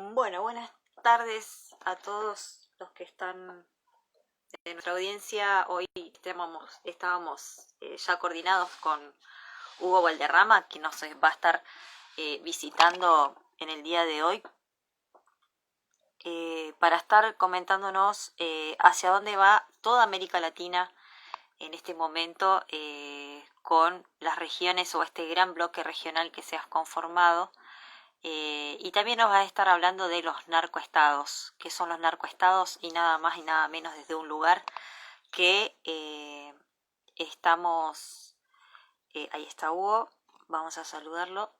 Bueno, buenas tardes a todos los que están en nuestra audiencia. Hoy estábamos ya coordinados con Hugo Valderrama, que nos va a estar visitando en el día de hoy para estar comentándonos hacia dónde va toda América Latina en este momento con las regiones o este gran bloque regional que se ha conformado. Y también nos va a estar hablando de los narcoestados, que son los narcoestados y nada más y nada menos desde un lugar que estamos, ahí está Hugo, vamos a saludarlo.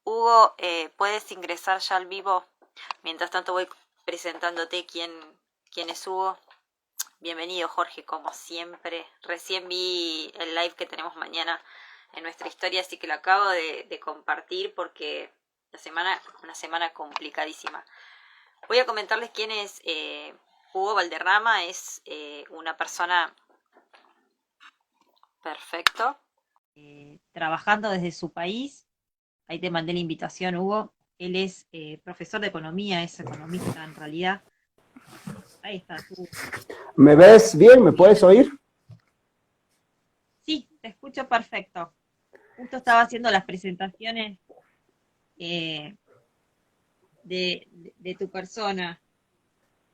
Hugo, ¿puedes ingresar ya al vivo? Mientras tanto voy presentándote quién es Hugo. Bienvenido, Jorge, como siempre. Recién vi el live que tenemos mañana en nuestra historia, así que lo acabo de compartir porque una semana complicadísima. Voy a comentarles quién es Hugo Valderrama. Es una persona perfecto, trabajando desde su país. Ahí te mandé la invitación, Hugo. Él es profesor de economía, es economista en realidad. Ahí está, Hugo. ¿Me ves bien? ¿Me puedes oír? Sí, te escucho perfecto. Justo estaba haciendo las presentaciones de tu persona.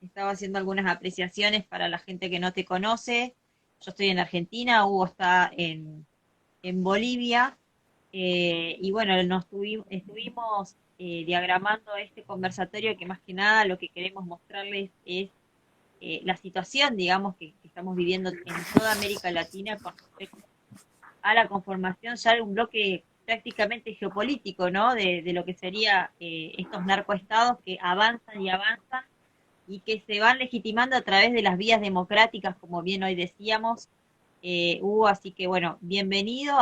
Estaba haciendo algunas apreciaciones para la gente que no te conoce. Yo estoy en Argentina, Hugo está en Bolivia. Y bueno, estuvimos diagramando este conversatorio que más que nada lo que queremos mostrarles es la situación, digamos, que estamos viviendo en toda América Latina con respecto a la conformación ya de un bloque prácticamente geopolítico, ¿no? De lo que sería estos narcoestados que avanzan y avanzan y que se van legitimando a través de las vías democráticas, como bien hoy decíamos, Hugo. Así que bueno, bienvenido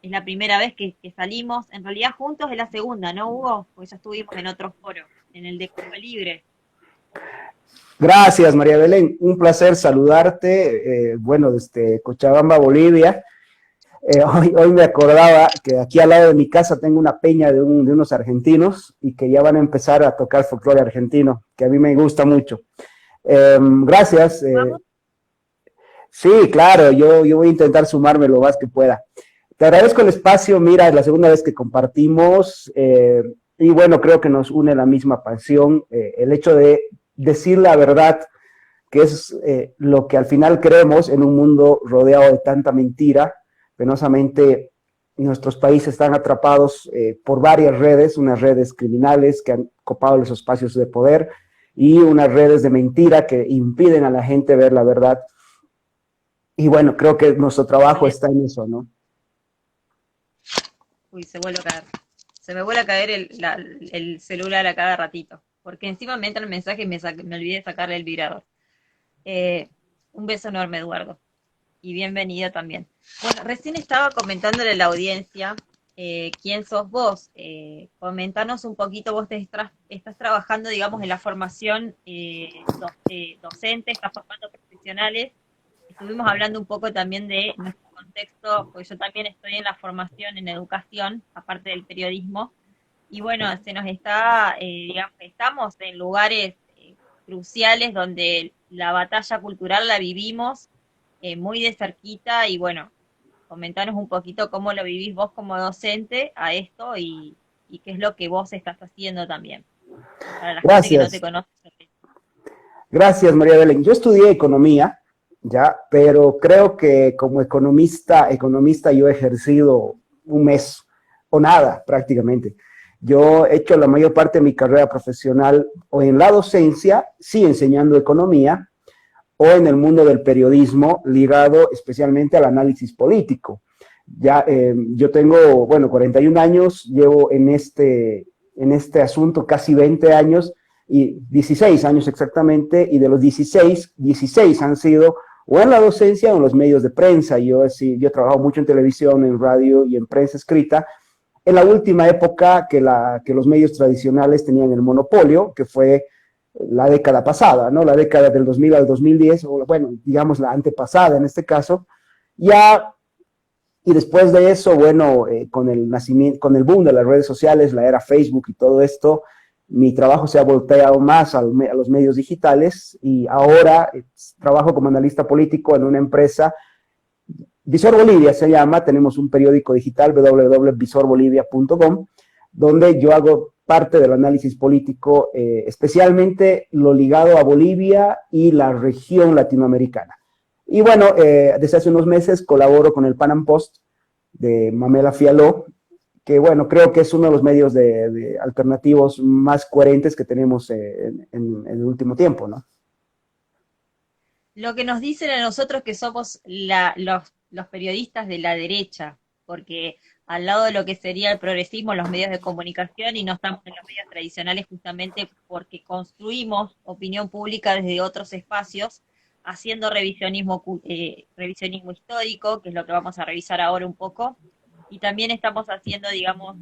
es la primera vez que salimos, en realidad juntos es la segunda, ¿no, Hugo? Porque ya estuvimos en otro foro, en el de Cuba Libre. Gracias, María Belén. Un placer saludarte. Bueno, desde Cochabamba, Bolivia. Hoy me acordaba que aquí al lado de mi casa tengo una peña de unos argentinos y que ya van a empezar a tocar folclore argentino, que a mí me gusta mucho. Gracias. ¿Vamos? Sí, claro, yo voy a intentar sumarme lo más que pueda. Te agradezco el espacio. Mira, es la segunda vez que compartimos y bueno, creo que nos une la misma pasión, el hecho de decir la verdad, que es lo que al final creemos en un mundo rodeado de tanta mentira. Penosamente, nuestros países están atrapados por varias redes, unas redes criminales que han copado los espacios de poder y unas redes de mentira que impiden a la gente ver la verdad. Y bueno, creo que nuestro trabajo está en eso, ¿no? Uy, se vuelve a caer. Se me vuelve a caer el celular a cada ratito. Porque encima me entra el mensaje y me olvidé de sacarle el vibrador. Un beso enorme, Eduardo. Y bienvenido también. Bueno, recién estaba comentándole a la audiencia quién sos vos. Comentanos un poquito, vos estás trabajando, digamos, en la formación docente, estás formando profesionales. Estuvimos hablando un poco también de nuestro contexto, porque yo también estoy en la formación en educación, aparte del periodismo. Y bueno, se nos está, digamos, estamos en lugares cruciales donde la batalla cultural la vivimos muy de cerquita. Y bueno, comentanos un poquito cómo lo vivís vos como docente a esto y qué es lo que vos estás haciendo también, para la gente que no te Gracias. conoce. Gracias, María Belén. Yo estudié economía, ya, pero creo que como economista yo he ejercido un mes o nada prácticamente. Yo he hecho la mayor parte de mi carrera profesional o en la docencia, sí enseñando economía, o en el mundo del periodismo ligado especialmente al análisis político. Ya, yo tengo, bueno, 41 años, llevo en este asunto casi 20 años y 16 años exactamente, y de los 16 han sido o en la docencia o en los medios de prensa. Yo he trabajado mucho en televisión, en radio y en prensa escrita, en la última época que los medios tradicionales tenían el monopolio, que fue la década pasada, ¿no? La década del 2000 al 2010, o bueno, digamos la antepasada en este caso. Ya Y después de eso, bueno, con el nacimiento, con el boom de las redes sociales, la era Facebook y todo esto, mi trabajo se ha volteado más a los medios digitales y ahora trabajo como analista político en una empresa, Visor Bolivia se llama, tenemos un periódico digital, www.visorbolivia.com, donde yo hago parte del análisis político, especialmente lo ligado a Bolivia y la región latinoamericana. Y bueno, desde hace unos meses colaboro con el Pan Am Post de Mamela Fialó, que bueno, creo que es uno de los medios de alternativos más coherentes que tenemos en el último tiempo, ¿no? Lo que nos dicen a nosotros que somos los periodistas de la derecha, porque al lado de lo que sería el progresismo, los medios de comunicación, y no estamos en los medios tradicionales justamente porque construimos opinión pública desde otros espacios, haciendo revisionismo histórico, que es lo que vamos a revisar ahora un poco, y también estamos haciendo, digamos,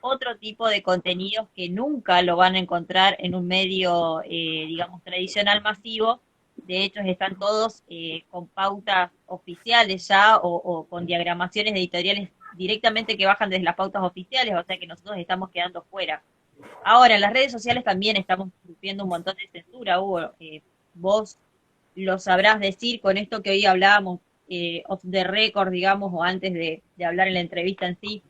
otro tipo de contenidos que nunca lo van a encontrar en un medio, digamos, tradicional masivo. De hecho, están todos con pautas oficiales ya o con diagramaciones editoriales directamente que bajan desde las pautas oficiales, o sea que nosotros estamos quedando fuera. Ahora, en las redes sociales también estamos sufriendo un montón de censura, Hugo. Vos lo sabrás decir con esto que hoy hablábamos, off the record, digamos, o antes de hablar en la entrevista en sí,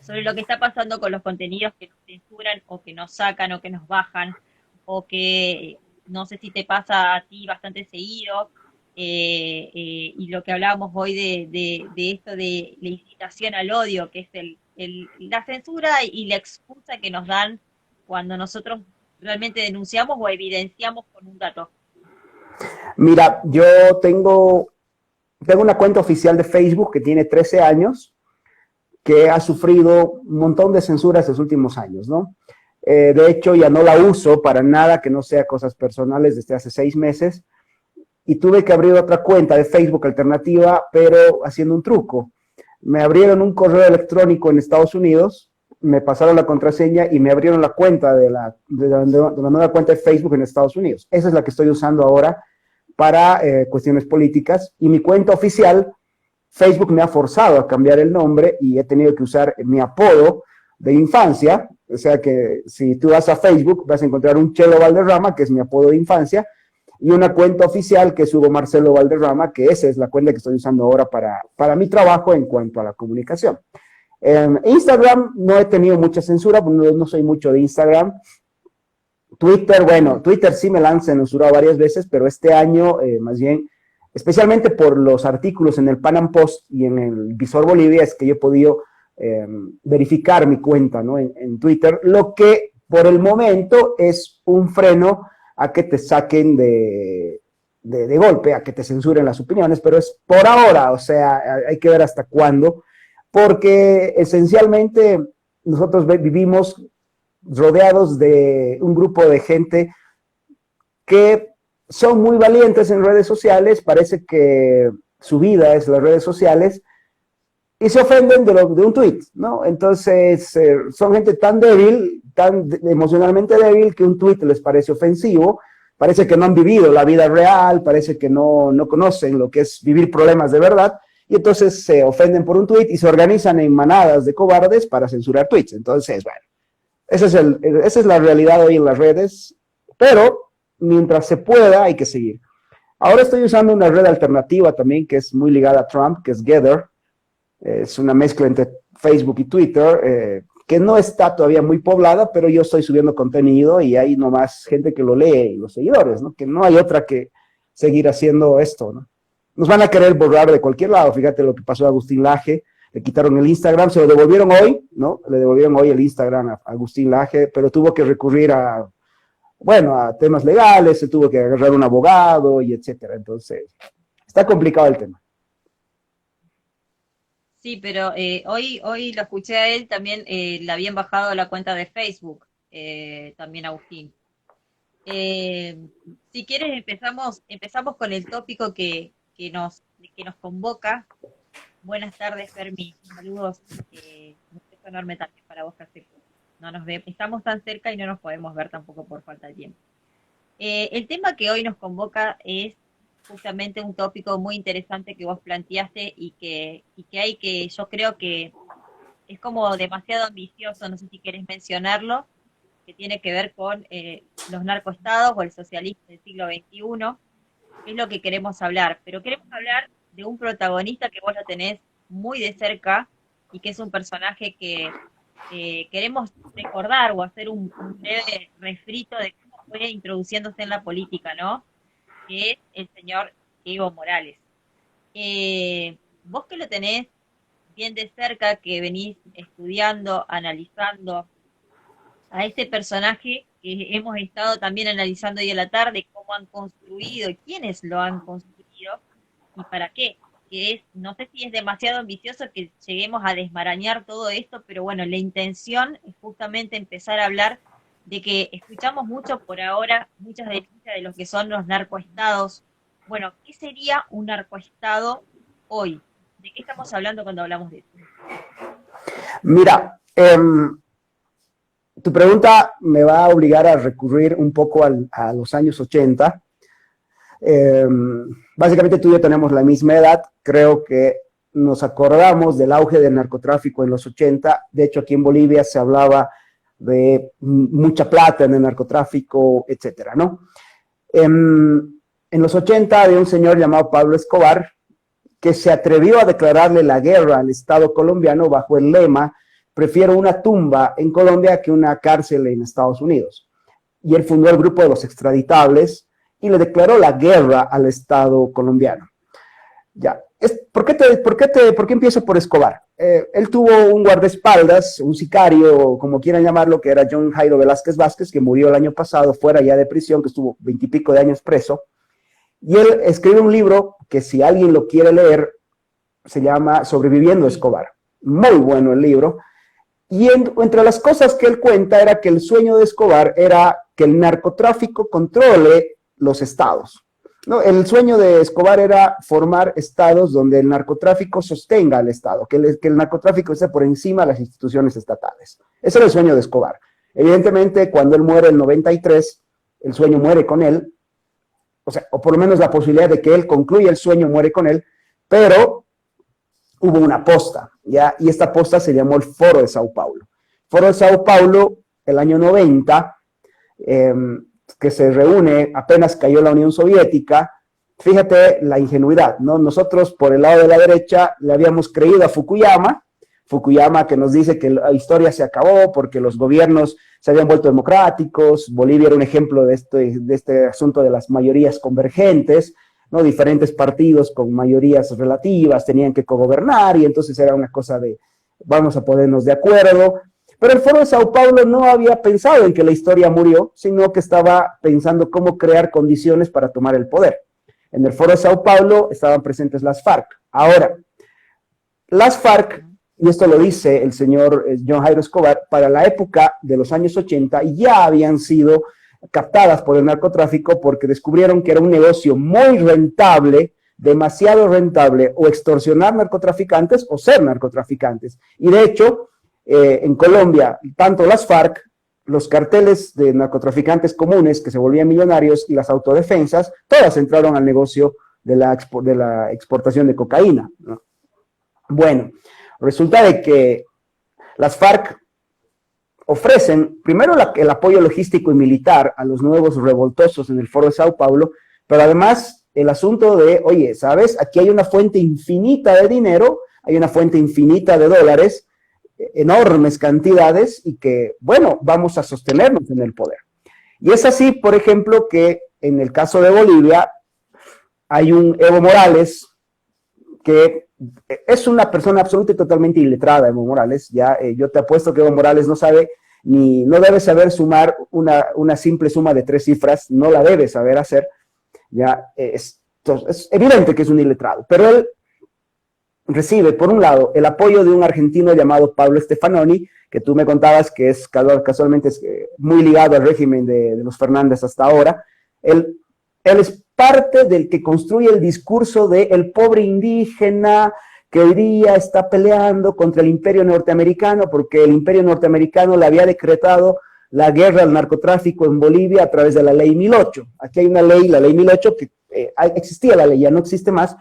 sobre lo que está pasando con los contenidos que nos censuran o que nos sacan o que nos bajan o que no sé si te pasa a ti bastante seguido, y lo que hablábamos hoy de esto de la incitación al odio, que es la censura y la excusa que nos dan cuando nosotros realmente denunciamos o evidenciamos con un dato. Mira, yo tengo una cuenta oficial de Facebook que tiene 13 años, que ha sufrido un montón de censuras en los últimos años, ¿no? De hecho, ya no la uso para nada que no sea cosas personales desde hace 6 meses y tuve que abrir otra cuenta de Facebook alternativa, pero haciendo un truco. Me abrieron un correo electrónico en Estados Unidos, me pasaron la contraseña y me abrieron la cuenta de la nueva cuenta de Facebook en Estados Unidos. Esa es la que estoy usando ahora para cuestiones políticas y mi cuenta oficial, Facebook me ha forzado a cambiar el nombre y he tenido que usar mi apodo de infancia, o sea que si tú vas a Facebook vas a encontrar un Chelo Valderrama, que es mi apodo de infancia, y una cuenta oficial que es Hugo Marcelo Valderrama, que esa es la cuenta que estoy usando ahora para mi trabajo en cuanto a la comunicación. En Instagram no he tenido mucha censura, no soy mucho de Instagram. Twitter, bueno, Twitter sí me la han censurado varias veces, pero este año más bien, especialmente por los artículos en el Pan Am Post y en el Visor Bolivia, es que yo he podido verificar mi cuenta, ¿no? en Twitter, lo que por el momento es un freno a que te saquen de golpe, a que te censuren las opiniones, pero es por ahora, o sea, hay que ver hasta cuándo, porque esencialmente nosotros vivimos rodeados de un grupo de gente que son muy valientes en redes sociales, parece que su vida es las redes sociales, y se ofenden de un tweet, ¿no? Entonces, son gente tan débil, tan emocionalmente débil, que un tweet les parece ofensivo, parece que no han vivido la vida real, parece que no conocen lo que es vivir problemas de verdad, y entonces se ofenden por un tweet y se organizan en manadas de cobardes para censurar tweets. Entonces, bueno, esa es la realidad hoy en las redes, pero mientras se pueda hay que seguir. Ahora estoy usando una red alternativa también que es muy ligada a Trump, que es Gather. Es una mezcla entre Facebook y Twitter, que no está todavía muy poblada, pero yo estoy subiendo contenido y hay nomás gente que lo lee y los seguidores, ¿no? Que no hay otra que seguir haciendo esto, ¿no? Nos van a querer borrar de cualquier lado. Fíjate lo que pasó a Agustín Laje, le quitaron el Instagram, se lo devolvieron hoy, ¿no? Le devolvieron hoy el Instagram a Agustín Laje, pero tuvo que recurrir bueno, a temas legales, se tuvo que agarrar un abogado y etcétera. Entonces, está complicado el tema. Sí, pero hoy lo escuché a él, también le habían bajado la cuenta de Facebook, también Agustín. Eh, si quieres empezamos con el tópico que nos convoca. Buenas tardes, Fermi. Saludos. Un beso enorme también para vos, que no nos ve. Estamos tan cerca y no nos podemos ver tampoco por falta de tiempo. El tema que hoy nos convoca es justamente un tópico muy interesante que vos planteaste y que hay que, yo creo que es como demasiado ambicioso, no sé si querés mencionarlo, que tiene que ver con los narcoestados o el socialismo del siglo XXI, es lo que queremos hablar, pero queremos hablar de un protagonista que vos lo tenés muy de cerca y que es un personaje que queremos recordar o hacer un breve refrito de cómo fue introduciéndose en la política, ¿no? Que es el señor Evo Morales. Vos que lo tenés bien de cerca, que venís estudiando, analizando a este personaje que hemos estado también analizando hoy en la tarde, cómo han construido y quiénes lo han construido y para qué. Que es, no sé si es demasiado ambicioso que lleguemos a desmarañar todo esto, pero bueno, la intención es justamente empezar a hablar de que escuchamos mucho por ahora, muchas denuncias de lo que son los narcoestados. Bueno, ¿qué sería un narcoestado hoy? ¿De qué estamos hablando cuando hablamos de esto? Mira, tu pregunta me va a obligar a recurrir un poco a los años 80. Básicamente tú y yo tenemos la misma edad, creo que nos acordamos del auge del narcotráfico en los 80. De hecho, aquí en Bolivia se hablaba de mucha plata en el narcotráfico, etcétera, ¿no? En los 80 había un señor llamado Pablo Escobar que se atrevió a declararle la guerra al Estado colombiano bajo el lema: prefiero una tumba en Colombia que una cárcel en Estados Unidos. Y él fundó el grupo de los extraditables y le declaró la guerra al Estado colombiano. Ya. ¿Por qué empiezo por Escobar? Él tuvo un guardaespaldas, un sicario, como quieran llamarlo, que era John Jairo Velázquez Vázquez, que murió el año pasado fuera ya de prisión, que estuvo 20 y pico de años preso. Y él escribe un libro que, si alguien lo quiere leer, se llama Sobreviviendo a Escobar. Muy bueno el libro. Y entre las cosas que él cuenta era que el sueño de Escobar era que el narcotráfico controle los estados, ¿no? El sueño de Escobar era formar estados donde el narcotráfico sostenga al Estado, que el narcotráfico esté por encima de las instituciones estatales. Ese era el sueño de Escobar. Evidentemente, cuando él muere en 93, el sueño muere con él, o por lo menos la posibilidad de que él concluya el sueño muere con él, pero hubo una posta, ¿ya? Y esta posta se llamó el Foro de Sao Paulo. Foro de Sao Paulo, el año 90, que se reúne, apenas cayó la Unión Soviética. Fíjate la ingenuidad, ¿no? Nosotros, por el lado de la derecha, le habíamos creído a Fukuyama que nos dice que la historia se acabó porque los gobiernos se habían vuelto democráticos. Bolivia era un ejemplo de este asunto de las mayorías convergentes, ¿no? Diferentes partidos con mayorías relativas tenían que cogobernar y entonces era una cosa de vamos a ponernos de acuerdo. Pero el Foro de Sao Paulo no había pensado en que la historia murió, sino que estaba pensando cómo crear condiciones para tomar el poder. En el Foro de Sao Paulo estaban presentes las FARC. Ahora, las FARC, y esto lo dice el señor John Jairo Escobar, para la época de los años 80 ya habían sido captadas por el narcotráfico porque descubrieron que era un negocio muy rentable, demasiado rentable, o extorsionar narcotraficantes o ser narcotraficantes. Y de hecho, en Colombia, tanto las FARC, los carteles de narcotraficantes comunes que se volvían millonarios y las autodefensas, todas entraron al negocio de la exportación de cocaína, ¿no? Bueno, resulta de que las FARC ofrecen primero el apoyo logístico y militar a los nuevos revoltosos en el Foro de Sao Paulo, pero además el asunto de, oye, ¿sabes? Aquí hay una fuente infinita de dinero, hay una fuente infinita de dólares, enormes cantidades, y que, bueno, vamos a sostenernos en el poder. Y es así, por ejemplo, que en el caso de Bolivia hay un Evo Morales que es una persona absoluta y totalmente iletrada. Evo Morales, ya yo te apuesto que Evo Morales no debe saber sumar una simple suma de 3 cifras, no la debe saber hacer, ya es evidente que es un iletrado, pero él recibe, por un lado, el apoyo de un argentino llamado Pablo Stefanoni, que tú me contabas que es casualmente muy ligado al régimen de los Fernández hasta ahora. Él es parte del que construye el discurso de el pobre indígena que hoy día está peleando contra el imperio norteamericano, porque el imperio norteamericano le había decretado la guerra al narcotráfico en Bolivia a través de la ley 1008. Aquí hay una ley, la ley 1008, que existía la ley, ya no existe más,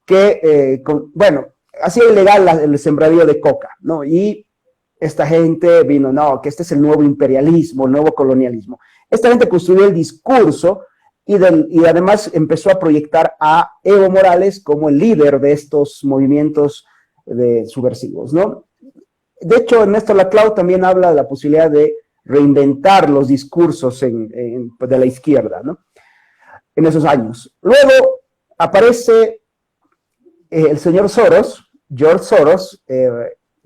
que, bueno, hacía ilegal el sembradío de coca, ¿no? Y esta gente vino, no, que este es el nuevo imperialismo, el nuevo colonialismo. Esta gente construyó el discurso y además empezó a proyectar a Evo Morales como el líder de estos movimientos subversivos, ¿no? De hecho, Ernesto Laclau también habla de la posibilidad de reinventar los discursos de la izquierda, ¿no? En esos años. Luego aparece el señor Soros, George Soros,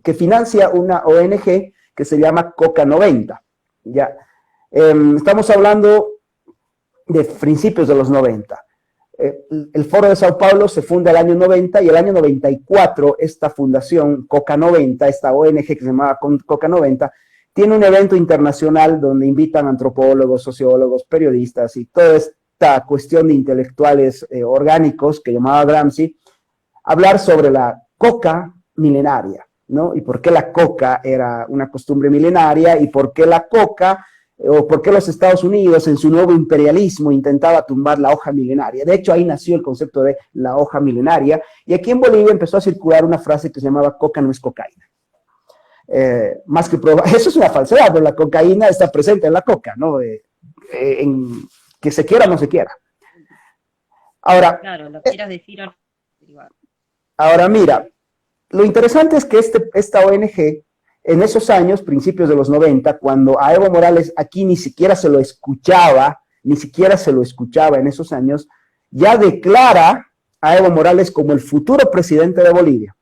que financia una ONG que se llama Coca 90. ¿Ya? Estamos hablando de principios de los 90. El Foro de Sao Paulo se funda el año 90 y el año 94 esta fundación Coca 90, esta ONG que se llamaba Coca 90, tiene un evento internacional donde invitan antropólogos, sociólogos, periodistas y toda esta cuestión de intelectuales orgánicos que llamaba Gramsci, a hablar sobre la coca milenaria, ¿no? Y por qué la coca era una costumbre milenaria y por qué la coca o por qué los Estados Unidos en su nuevo imperialismo intentaba tumbar la hoja milenaria. De hecho, ahí nació el concepto de la hoja milenaria, y aquí en Bolivia empezó a circular una frase que se llamaba coca no es cocaína. Más que probar, eso es una falsedad, pero la cocaína está presente en la coca, ¿no? Que se quiera o no se quiera. Ahora, claro, lo quieras decir o no. Ahora mira, lo interesante es que esta ONG, en esos años, principios de los 90, cuando a Evo Morales aquí ni siquiera se lo escuchaba en esos años, ya declara a Evo Morales como el futuro presidente de Bolivia.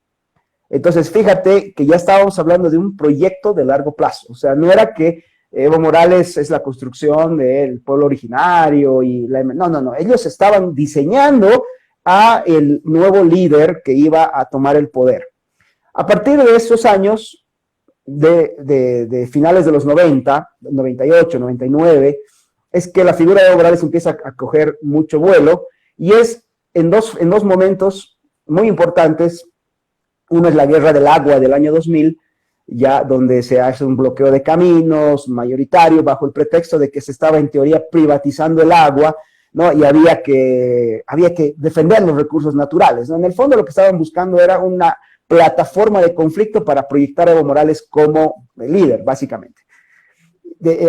Entonces, fíjate que ya estábamos hablando de un proyecto de largo plazo. O sea, no era que Evo Morales es la construcción del pueblo originario no. Ellos estaban diseñando a el nuevo líder que iba a tomar el poder. A partir de esos años, de finales de los 90, 98, 99, es que la figura de Evo Morales empieza a coger mucho vuelo, y es en dos momentos muy importantes. Uno es la guerra del agua del año 2000, ya donde se hace un bloqueo de caminos mayoritario bajo el pretexto de que se estaba en teoría privatizando el agua, ¿no? Y había que defender los recursos naturales, ¿no? En el fondo lo que estaban buscando era una plataforma de conflicto para proyectar a Evo Morales como líder, básicamente.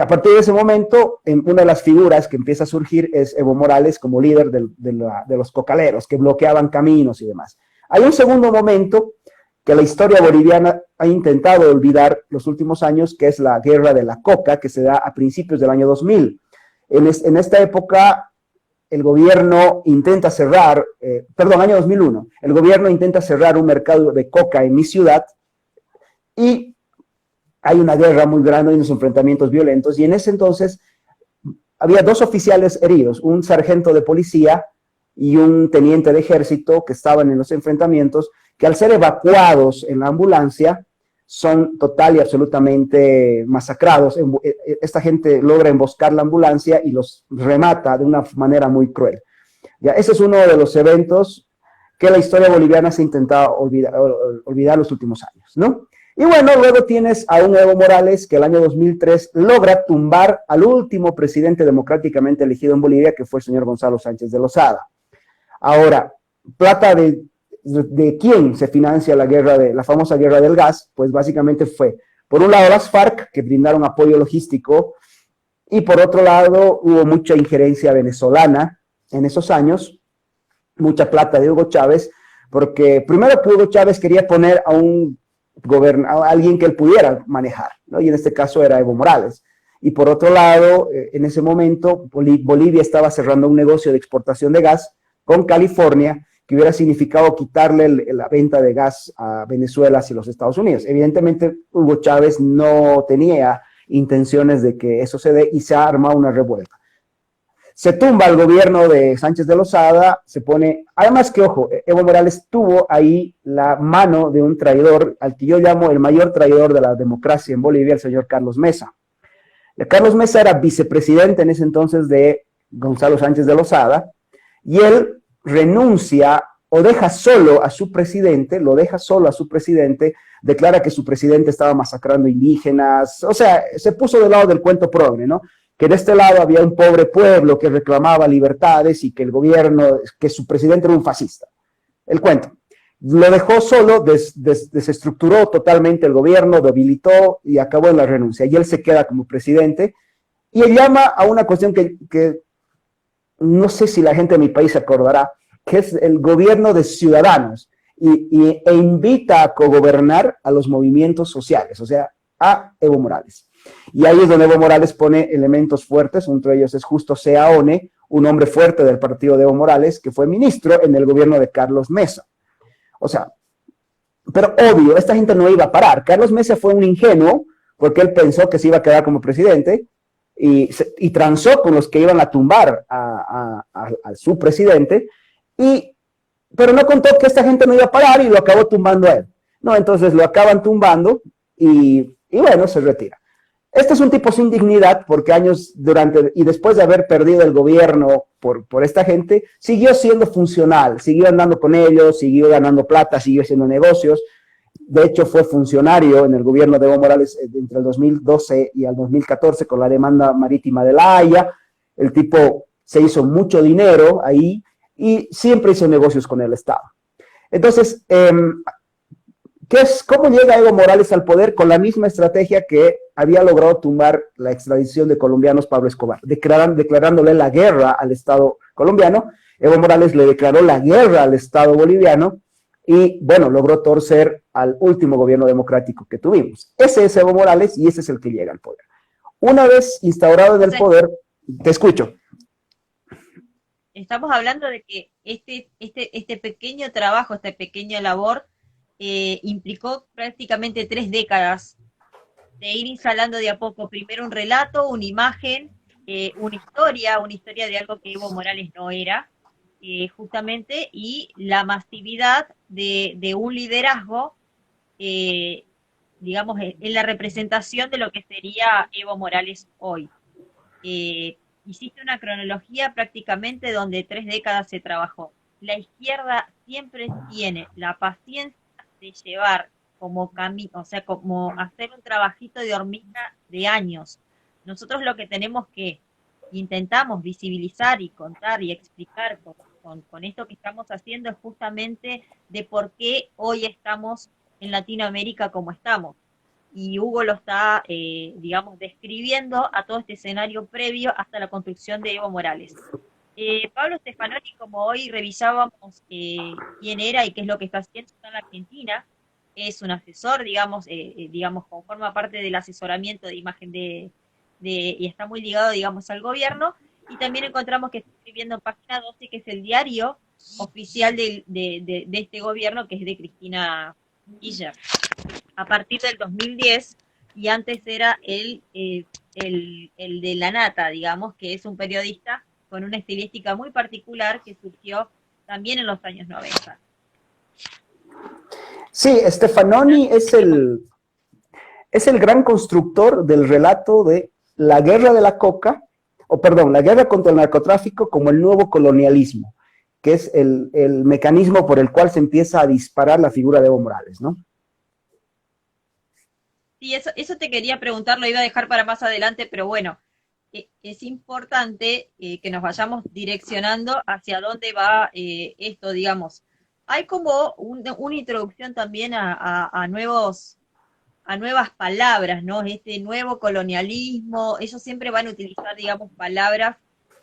A partir de ese momento, una de las figuras que empieza a surgir es Evo Morales como líder de los cocaleros, que bloqueaban caminos y demás. Hay un segundo momento que la historia boliviana ha intentado olvidar los últimos años, que es la guerra de la coca, que se da a principios del año 2000. En esta época, el gobierno intenta cerrar, año 2001, el gobierno intenta cerrar un mercado de coca en mi ciudad, y hay una guerra muy grande y unos enfrentamientos violentos, y en ese entonces había 2 oficiales heridos, un sargento de policía y un teniente de ejército que estaban en los enfrentamientos, que al ser evacuados en la ambulancia son total y absolutamente masacrados. Esta gente logra emboscar la ambulancia y los remata de una manera muy cruel. Ya, ese es uno de los eventos que la historia boliviana se ha intentado olvidar los últimos años, ¿no? Y bueno, luego tienes a un Evo Morales que el año 2003 logra tumbar al último presidente democráticamente elegido en Bolivia, que fue el señor Gonzalo Sánchez de Lozada. Ahora, plata de quién se financia la famosa guerra del gas, pues básicamente fue, por un lado, las FARC, que brindaron apoyo logístico, y por otro lado, hubo mucha injerencia venezolana en esos años, mucha plata de Hugo Chávez, porque primero que Hugo Chávez quería poner a alguien que él pudiera manejar, ¿no? Y en este caso era Evo Morales. Y por otro lado, en ese momento, Bolivia estaba cerrando un negocio de exportación de gas con California, que hubiera significado quitarle la venta de gas a Venezuela hacia los Estados Unidos. Evidentemente, Hugo Chávez no tenía intenciones de que eso se dé, y se arma una revuelta. Se tumba el gobierno de Sánchez de Lozada, se pone, además que, ojo, Evo Morales tuvo ahí la mano de un traidor, al que yo llamo el mayor traidor de la democracia en Bolivia, el señor Carlos Mesa. Carlos Mesa era vicepresidente en ese entonces de Gonzalo Sánchez de Lozada, y él renuncia o deja solo a su presidente, declara que su presidente estaba masacrando indígenas, o sea, se puso del lado del cuento progre, ¿no? que de este lado había un pobre pueblo que reclamaba libertades y que el gobierno, que su presidente era un fascista. El cuento. Lo dejó solo, desestructuró totalmente el gobierno, debilitó y acabó en la renuncia. Y él se queda como presidente y él llama a una cuestión que no sé si la gente de mi país se acordará, que es el gobierno de ciudadanos e invita a cogobernar a los movimientos sociales, o sea, a Evo Morales. Y ahí es donde Evo Morales pone elementos fuertes, entre ellos es Justo Seaone, un hombre fuerte del partido de Evo Morales, que fue ministro en el gobierno de Carlos Mesa. O sea, pero obvio, esta gente no iba a parar. Carlos Mesa fue un ingenuo, porque él pensó que se iba a quedar como presidente, y transó con los que iban a tumbar a su presidente, pero no contó que esta gente no iba a parar y lo acabó tumbando a él. No, entonces lo acaban tumbando y bueno, se retira. Este es un tipo sin dignidad porque años y después de haber perdido el gobierno por esta gente, siguió siendo funcional, siguió andando con ellos, siguió ganando plata, siguió haciendo negocios. De hecho, fue funcionario en el gobierno de Evo Morales entre el 2012 y el 2014 con la demanda marítima de La Haya. El tipo se hizo mucho dinero ahí y siempre hizo negocios con el Estado. Entonces, ¿cómo llega Evo Morales al poder? Con la misma estrategia que había logrado tumbar la extradición de colombianos Pablo Escobar, declarándole la guerra al Estado colombiano. Evo Morales le declaró la guerra al Estado boliviano y, bueno, logró torcer al último gobierno democrático que tuvimos. Ese es Evo Morales y ese es el que llega al poder. Una vez instaurado en el poder, te escucho. Estamos hablando de que este pequeño trabajo, esta pequeña labor, implicó prácticamente 3 décadas de ir instalando de a poco, primero un relato, una imagen, una historia de algo que Evo Morales no era, justamente, y la masividad de un liderazgo, digamos, en la representación de lo que sería Evo Morales hoy. Hiciste una cronología prácticamente donde 3 décadas se trabajó. La izquierda siempre tiene la paciencia de llevar como camino, o sea, como hacer un trabajito de hormiga de años. Nosotros lo que tenemos que intentamos visibilizar y contar y explicar con esto que estamos haciendo es justamente de por qué hoy estamos en Latinoamérica como estamos. Y Hugo lo está, digamos, describiendo a todo este escenario previo hasta la construcción de Evo Morales. Pablo Stefanoni, como hoy revisábamos quién era y qué es lo que está haciendo en la Argentina, es un asesor, digamos, forma parte del asesoramiento de imagen y está muy ligado, digamos, al gobierno. Y también encontramos que está escribiendo en Página 12, que es el diario oficial de este gobierno, que es de Cristina Kirchner. A partir del 2010, y antes era el de La Nata, digamos, que es un periodista con una estilística muy particular que surgió también en los años 90. Sí, Stefanoni es el gran constructor del relato de la guerra de la coca, la guerra contra el narcotráfico como el nuevo colonialismo, que es el mecanismo por el cual se empieza a disparar la figura de Evo Morales, ¿no? Sí, eso te quería preguntar, lo iba a dejar para más adelante, pero bueno, es importante que nos vayamos direccionando hacia dónde va esto, digamos. Hay como una introducción también a nuevas palabras, ¿no? Este nuevo colonialismo, ellos siempre van a utilizar, digamos, palabras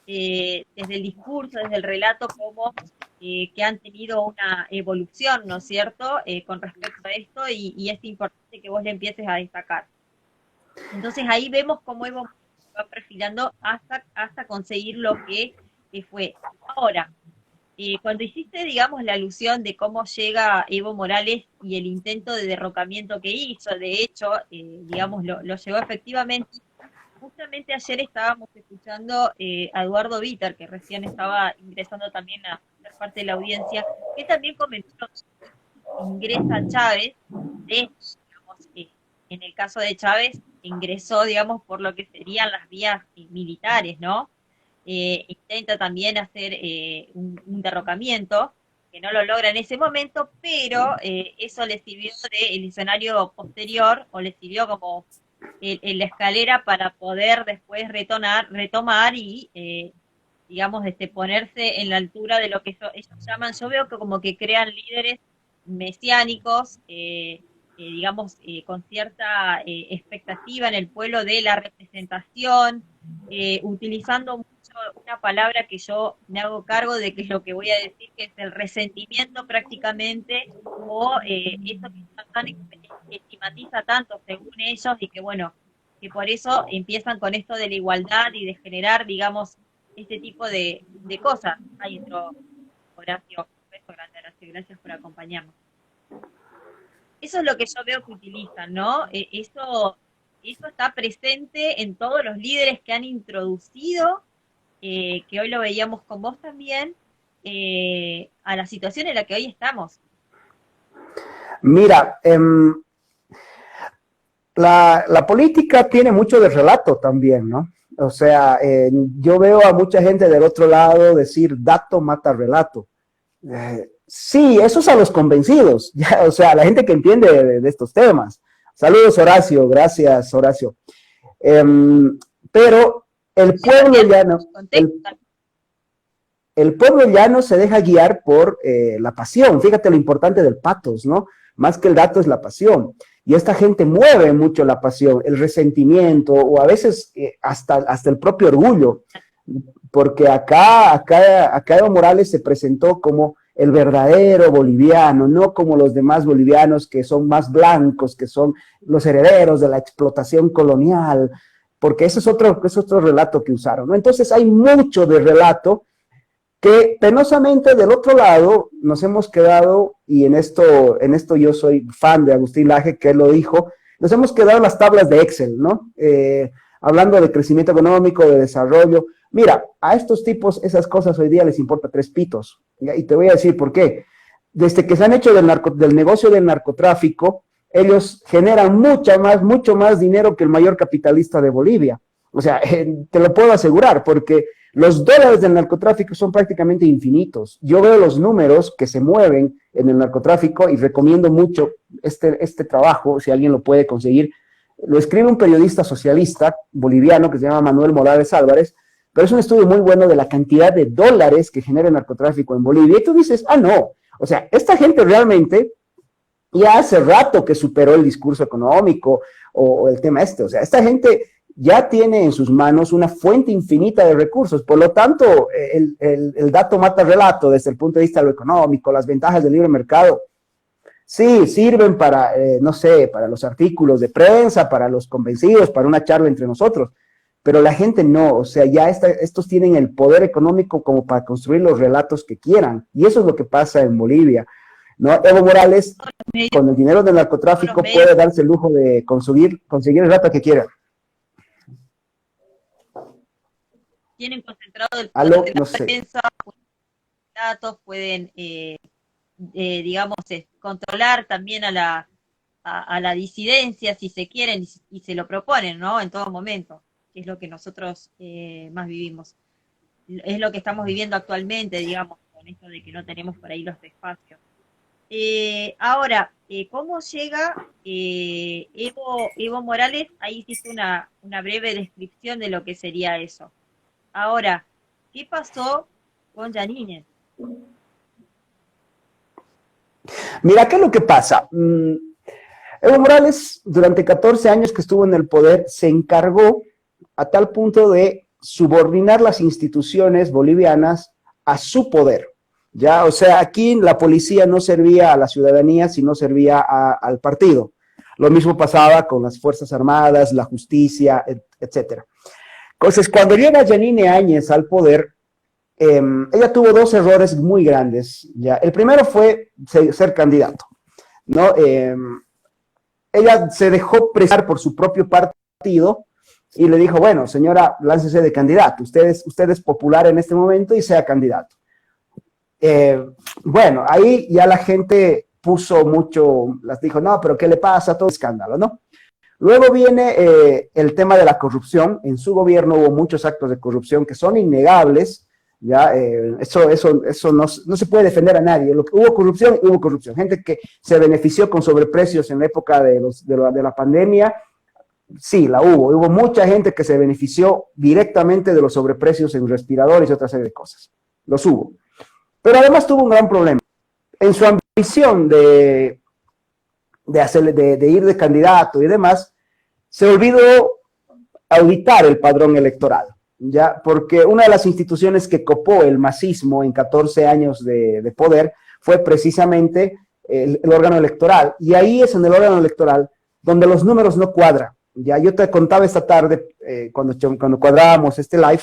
desde el discurso, desde el relato, como que han tenido una evolución, ¿no es cierto?, con respecto a esto, y es importante que vos le empieces a destacar. Entonces ahí vemos cómo Evo va perfilando hasta conseguir lo que fue. Ahora, cuando hiciste, digamos, la alusión de cómo llega Evo Morales y el intento de derrocamiento que hizo, de hecho, digamos, lo llegó efectivamente. Justamente ayer estábamos escuchando a Eduardo Víter, que recién estaba ingresando también a ser parte de la audiencia, que también comentó que ingresa Chávez, digamos, en el caso de Chávez, ingresó, digamos, por lo que serían las vías militares, ¿no? Intenta también hacer un derrocamiento, que no lo logra en ese momento, pero eso le sirvió del escenario posterior, o le sirvió como la escalera para poder después retomar y, digamos, ponerse en la altura de lo que ellos llaman, yo veo que como que crean líderes mesiánicos, digamos, con cierta expectativa en el pueblo de la representación, utilizando mucho una palabra que yo me hago cargo de que es lo que voy a decir, que es el resentimiento prácticamente, o eso que tan estigmatiza tanto según ellos y que bueno, que por eso empiezan con esto de la igualdad y de generar, digamos, este tipo de cosas. Ahí entró Horacio, un beso grande, Horacio, gracias por acompañarnos. Eso es lo que yo veo que utilizan, ¿no? Eso está presente en todos los líderes que han introducido, que hoy lo veíamos con vos también, a la situación en la que hoy estamos. Mira, la política tiene mucho de relato también, ¿no? O sea, yo veo a mucha gente del otro lado decir dato mata relato. Sí, eso es a los convencidos, ya, o sea, a la gente que entiende de estos temas. Saludos, Horacio, gracias, Horacio. Pero el pueblo llano, el pueblo llano se deja guiar por la pasión. Fíjate lo importante del patos, ¿no? Más que el dato es la pasión. Y esta gente mueve mucho la pasión, el resentimiento o a veces hasta el propio orgullo. Porque acá Evo Morales se presentó como el verdadero boliviano, no como los demás bolivianos que son más blancos, que son los herederos de la explotación colonial, porque ese es otro relato que usaron, ¿no? Entonces hay mucho de relato que penosamente del otro lado nos hemos quedado, y en esto yo soy fan de Agustín Laje, que él lo dijo, nos hemos quedado en las tablas de Excel, ¿no? Hablando de crecimiento económico, de desarrollo. Mira, a estos tipos esas cosas hoy día les importa tres pitos, y te voy a decir por qué. Desde que se han hecho del negocio del narcotráfico, ellos generan mucho más dinero que el mayor capitalista de Bolivia. O sea, te lo puedo asegurar, porque los dólares del narcotráfico son prácticamente infinitos. Yo veo los números que se mueven en el narcotráfico y recomiendo mucho este trabajo, si alguien lo puede conseguir. Lo escribe un periodista socialista boliviano que se llama Manuel Morales Álvarez, pero es un estudio muy bueno de la cantidad de dólares que genera el narcotráfico en Bolivia. Y tú dices, no, o sea, esta gente realmente ya hace rato que superó el discurso económico o el tema o sea, esta gente ya tiene en sus manos una fuente infinita de recursos, por lo tanto, el dato mata relato desde el punto de vista de lo económico, las ventajas del libre mercado, sí, sirven para, no sé, para los artículos de prensa, para los convencidos, para una charla entre nosotros, pero la gente no, o sea, ya estos tienen el poder económico como para construir los relatos que quieran, y eso es lo que pasa en Bolivia, ¿no? Evo Morales, con el dinero del narcotráfico, puede darse el lujo de conseguir el relato que quiera. Tienen concentrado el poder de la no prensa, datos, pueden, digamos, controlar también a la disidencia, si se quieren, y se lo proponen, ¿no? En todo momento, que es lo que nosotros más vivimos. Es lo que estamos viviendo actualmente, digamos, con esto de que no tenemos por ahí los espacios. Ahora, ¿cómo llega Evo Morales? Ahí hiciste una breve descripción de lo que sería eso. Ahora, ¿qué pasó con Janine? Mira, ¿qué es lo que pasa? Evo Morales, durante 14 años que estuvo en el poder, se encargó a tal punto de subordinar las instituciones bolivianas a su poder. ¿Ya? O sea, aquí la policía no servía a la ciudadanía, sino servía al partido. Lo mismo pasaba con las Fuerzas Armadas, la justicia, etcétera. Entonces, cuando llega Janine Áñez al poder, ella tuvo dos errores muy grandes. ¿Ya? El primero fue ser candidato, ¿no? Ella se dejó presar por su propio partido y le dijo, bueno, señora, láncese de candidato. Usted es popular en este momento y sea candidato. Bueno, ahí ya la gente las dijo, no, pero ¿qué le pasa? Todo escándalo, ¿no? Luego viene el tema de la corrupción. En su gobierno hubo muchos actos de corrupción que son innegables, ¿ya? Eso no se puede defender a nadie. Hubo corrupción. Gente que se benefició con sobreprecios en la época de la pandemia, Sí, la hubo. Hubo mucha gente que se benefició directamente de los sobreprecios en respiradores y otra serie de cosas. Los hubo. Pero además tuvo un gran problema. En su ambición de ir de candidato y demás, se olvidó auditar el padrón electoral, ¿ya? Porque una de las instituciones que copó el masismo en 14 años de poder fue precisamente el órgano electoral. Y ahí es en el órgano electoral donde los números no cuadran. Ya yo te contaba esta tarde, cuando cuadrábamos este live,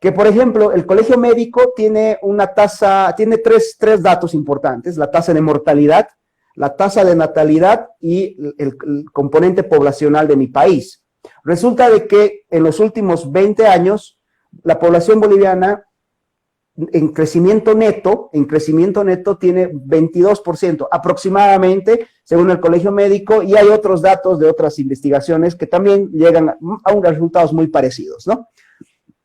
que por ejemplo el colegio médico tiene una tasa, tiene tres datos importantes: la tasa de mortalidad, la tasa de natalidad y el componente poblacional de mi país. Resulta de que en los últimos 20 años la población boliviana en crecimiento neto tiene 22% aproximadamente, según el colegio médico, y hay otros datos de otras investigaciones que también llegan a unos resultados muy parecidos, ¿no?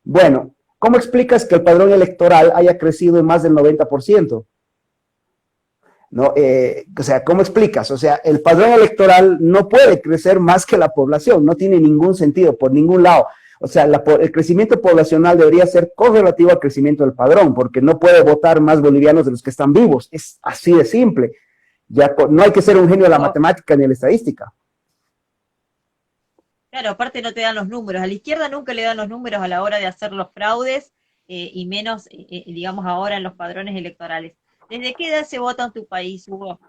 Bueno, ¿cómo explicas que el padrón electoral haya crecido en más del 90%? ¿No? O sea, ¿cómo explicas? O sea, el padrón electoral no puede crecer más que la población, no tiene ningún sentido por ningún lado. O sea, el crecimiento poblacional debería ser correlativo al crecimiento del padrón, porque no puede votar más bolivianos de los que están vivos. Es así de simple. Ya no hay que ser un genio de la matemática ni de la estadística. Claro, aparte no te dan los números. A la izquierda nunca le dan los números a la hora de hacer los fraudes, y menos, digamos, ahora en los padrones electorales. ¿Desde qué edad se vota en tu país, Hugo?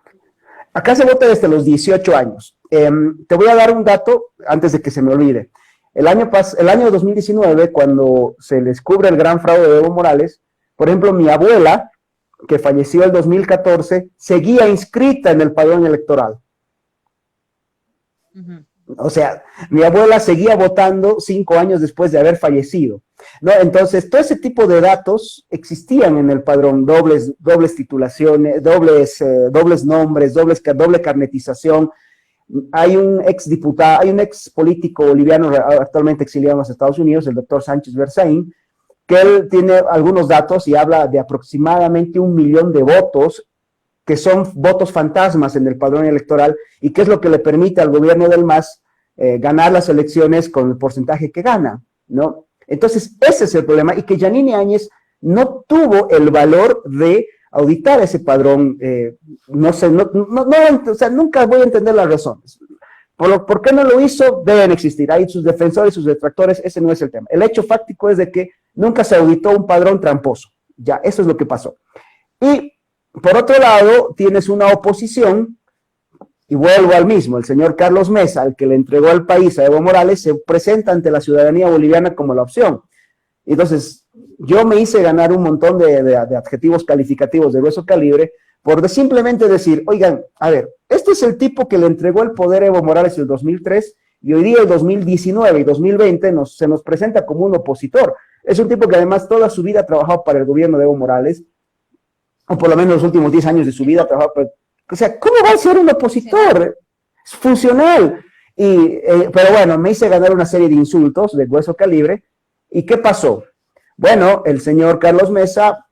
Acá se vota desde los 18 años. Te voy a dar un dato antes de que se me olvide. El año 2019, cuando se descubre el gran fraude de Evo Morales, por ejemplo, mi abuela, que falleció en 2014, seguía inscrita en el padrón electoral. Uh-huh. O sea, mi abuela seguía votando 5 años después de haber fallecido, ¿no? Entonces, todo ese tipo de datos existían en el padrón: dobles titulaciones, dobles nombres, doble carnetización. Hay un ex político boliviano actualmente exiliado en los Estados Unidos, el doctor Sánchez Berzaín, que él tiene algunos datos y habla de aproximadamente 1 millón de votos que son votos fantasmas en el padrón electoral, y que es lo que le permite al gobierno del MAS ganar las elecciones con el porcentaje que gana, ¿no? Entonces, ese es el problema, y que Yanine Áñez no tuvo el valor de auditar ese padrón. No sé, o sea, nunca voy a entender las razones. ¿Por qué no lo hizo? Deben existir, hay sus defensores, sus detractores, ese no es el tema. El hecho fáctico es de que nunca se auditó un padrón tramposo, ya, eso es lo que pasó. Y por otro lado, tienes una oposición, y vuelvo al mismo: el señor Carlos Mesa, el que le entregó el país a Evo Morales, se presenta ante la ciudadanía boliviana como la opción. Entonces, yo me hice ganar un montón de adjetivos calificativos de grueso calibre por simplemente decir: oigan, a ver, este es el tipo que le entregó el poder a Evo Morales en el 2003, y hoy día, el 2019 y 2020, se nos presenta como un opositor. Es un tipo que además toda su vida ha trabajado para el gobierno de Evo Morales, o por lo menos los últimos 10 años de su vida trabajó para... O sea, ¿cómo va a ser un opositor? Es funcional. Pero bueno, me hice ganar una serie de insultos de grueso calibre. ¿Y qué pasó? Bueno, el señor Carlos Mesa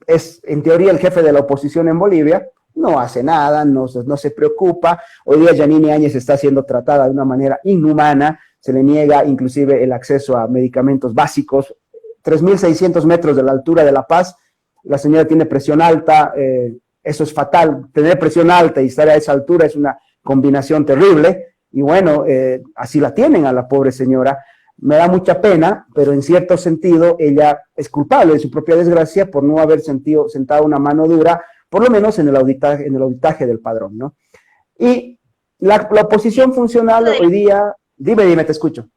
es en teoría el jefe de la oposición en Bolivia, no hace nada, no se preocupa. Hoy día Yanine Áñez está siendo tratada de una manera inhumana, se le niega inclusive el acceso a medicamentos básicos. 3.600 metros de la altura de La Paz, la señora tiene presión alta, eso es fatal. Tener presión alta y estar a esa altura es una combinación terrible, y bueno, así la tienen a la pobre señora. Me da mucha pena, pero en cierto sentido ella es culpable de su propia desgracia por no haber sentado una mano dura, por lo menos en el auditaje del padrón, ¿no? Y la oposición funcional hoy día... Dime, te escucho.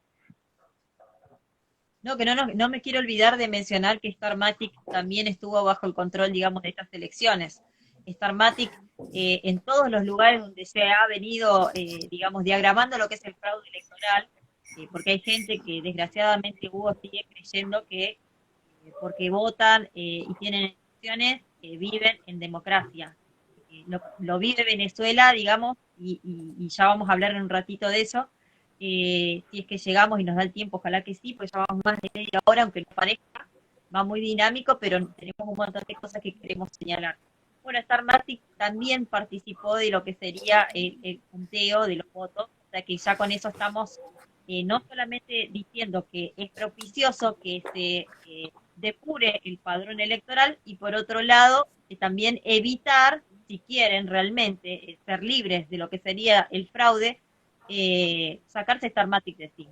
No, que no me quiero olvidar de mencionar que Starmatic también estuvo bajo el control, digamos, de estas elecciones. Starmatic, en todos los lugares donde se ha venido, digamos, diagramando lo que es el fraude electoral, porque hay gente que desgraciadamente Hugo sigue creyendo que porque votan y tienen elecciones, viven en democracia. Lo vive Venezuela, digamos, y ya vamos a hablar en un ratito de eso. Si es que llegamos y nos da el tiempo, ojalá que sí, pues ya vamos más de media hora, aunque no parezca, va muy dinámico, pero tenemos un montón de cosas que queremos señalar. Bueno, Starmatic también participó de lo que sería el conteo de los votos, sea que ya con eso estamos no solamente diciendo que es propicioso que se depure el padrón electoral y por otro lado también evitar, si quieren realmente ser libres de lo que sería el fraude, sacarse Starmatic de encima.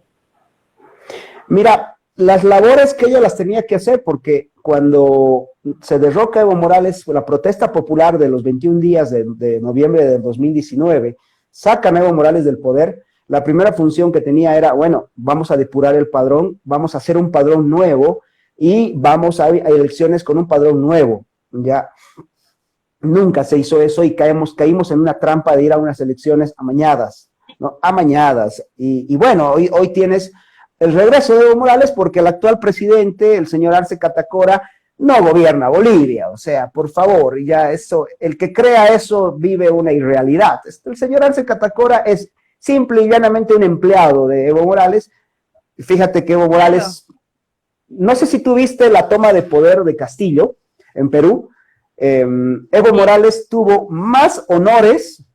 Mira, las labores que ella las tenía que hacer, porque cuando se derroca Evo Morales, la protesta popular de los 21 días de noviembre de 2019, sacan a Evo Morales del poder, la primera función que tenía era, bueno, vamos a depurar el padrón, vamos a hacer un padrón nuevo y vamos a elecciones con un padrón nuevo. Ya nunca se hizo eso y caímos en una trampa de ir a unas elecciones amañadas, ¿no? Amañadas. Y bueno, hoy tienes el regreso de Evo Morales porque el actual presidente, el señor Arce Catacora, no gobierna Bolivia. O sea, por favor, ya eso, el que crea eso vive una irrealidad. El señor Arce Catacora es simple y llanamente un empleado de Evo Morales. Fíjate que Evo Morales, no sé si tú viste la toma de poder de Castillo en Perú. Evo Morales tuvo más honores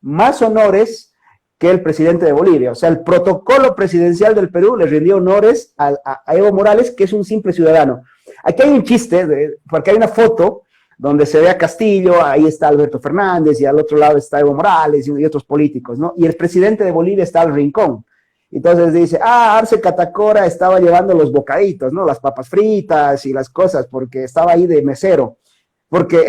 que el presidente de Bolivia. O sea, el protocolo presidencial del Perú le rindió honores a Evo Morales, que es un simple ciudadano. Aquí hay un chiste, porque hay una foto donde se ve a Castillo, ahí está Alberto Fernández, y al otro lado está Evo Morales y otros políticos, ¿no? Y el presidente de Bolivia está al rincón. Entonces dice, Arce Catacora estaba llevando los bocaditos, ¿no? Las papas fritas y las cosas, porque estaba ahí de mesero. Porque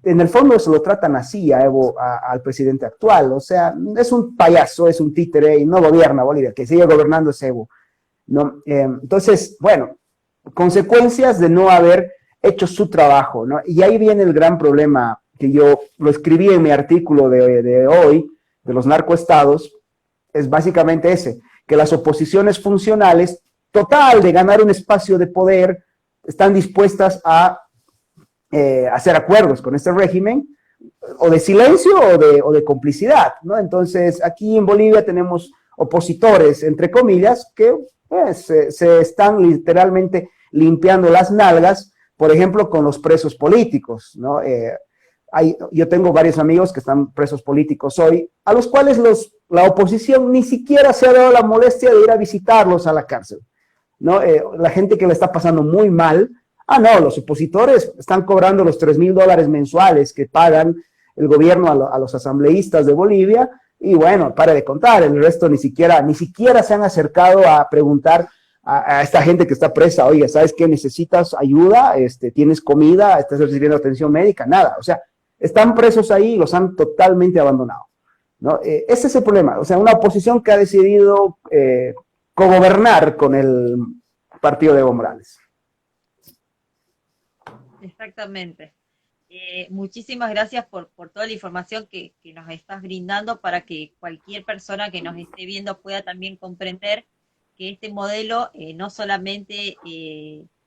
en el fondo se lo tratan así a Evo, al presidente actual. O sea, es un payaso, es un títere y no gobierna Bolivia. El que sigue gobernando es Evo, ¿no? Entonces, bueno, consecuencias de no haber hecho su trabajo, ¿no? Y ahí viene el gran problema que yo lo escribí en mi artículo de hoy, de los narcoestados, es básicamente ese, que las oposiciones funcionales, total de ganar un espacio de poder, están dispuestas a hacer acuerdos con este régimen, o de silencio o de complicidad, ¿no? Entonces, aquí en Bolivia tenemos opositores, entre comillas, que se están literalmente limpiando las nalgas, por ejemplo, con los presos políticos, ¿no? Yo tengo varios amigos que están presos políticos hoy, a los cuales la oposición ni siquiera se ha dado la molestia de ir a visitarlos a la cárcel, ¿no? La gente que le está pasando muy mal. No, los opositores están cobrando los $3,000 mensuales que pagan el gobierno a los asambleístas de Bolivia, y bueno, pare de contar, el resto ni siquiera se han acercado a preguntar a esta gente que está presa, oye, ¿sabes qué? ¿Necesitas ayuda? ¿Tienes comida? ¿Estás recibiendo atención médica? Nada, o sea, están presos ahí y los han totalmente abandonado, ¿no? Ese es el problema, o sea, una oposición que ha decidido cogobernar con el partido de Evo Morales. Exactamente. Muchísimas gracias por toda la información que nos estás brindando para que cualquier persona que nos esté viendo pueda también comprender que este modelo no solamente,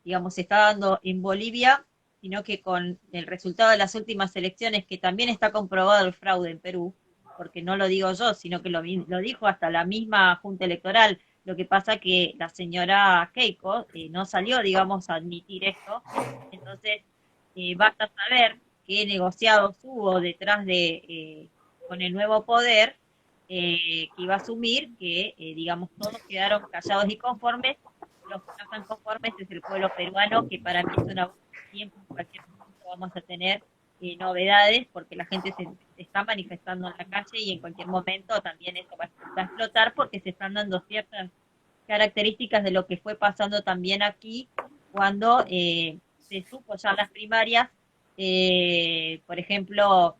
digamos, se está dando en Bolivia, sino que con el resultado de las últimas elecciones, que también está comprobado el fraude en Perú, porque no lo digo yo, sino que lo dijo hasta la misma Junta Electoral. Lo que pasa que la señora Keiko no salió, digamos, a admitir esto. Entonces, basta saber qué negociados hubo detrás con el nuevo poder que iba a asumir, que, digamos, todos quedaron callados y conformes. Los que no están conformes es el pueblo peruano, que para mí es una tiempo, en cualquier momento vamos a tener novedades, porque la gente se está manifestando en la calle y en cualquier momento también eso va a explotar, porque se están dando ciertas características de lo que fue pasando también aquí cuando se supo ya en las primarias, por ejemplo,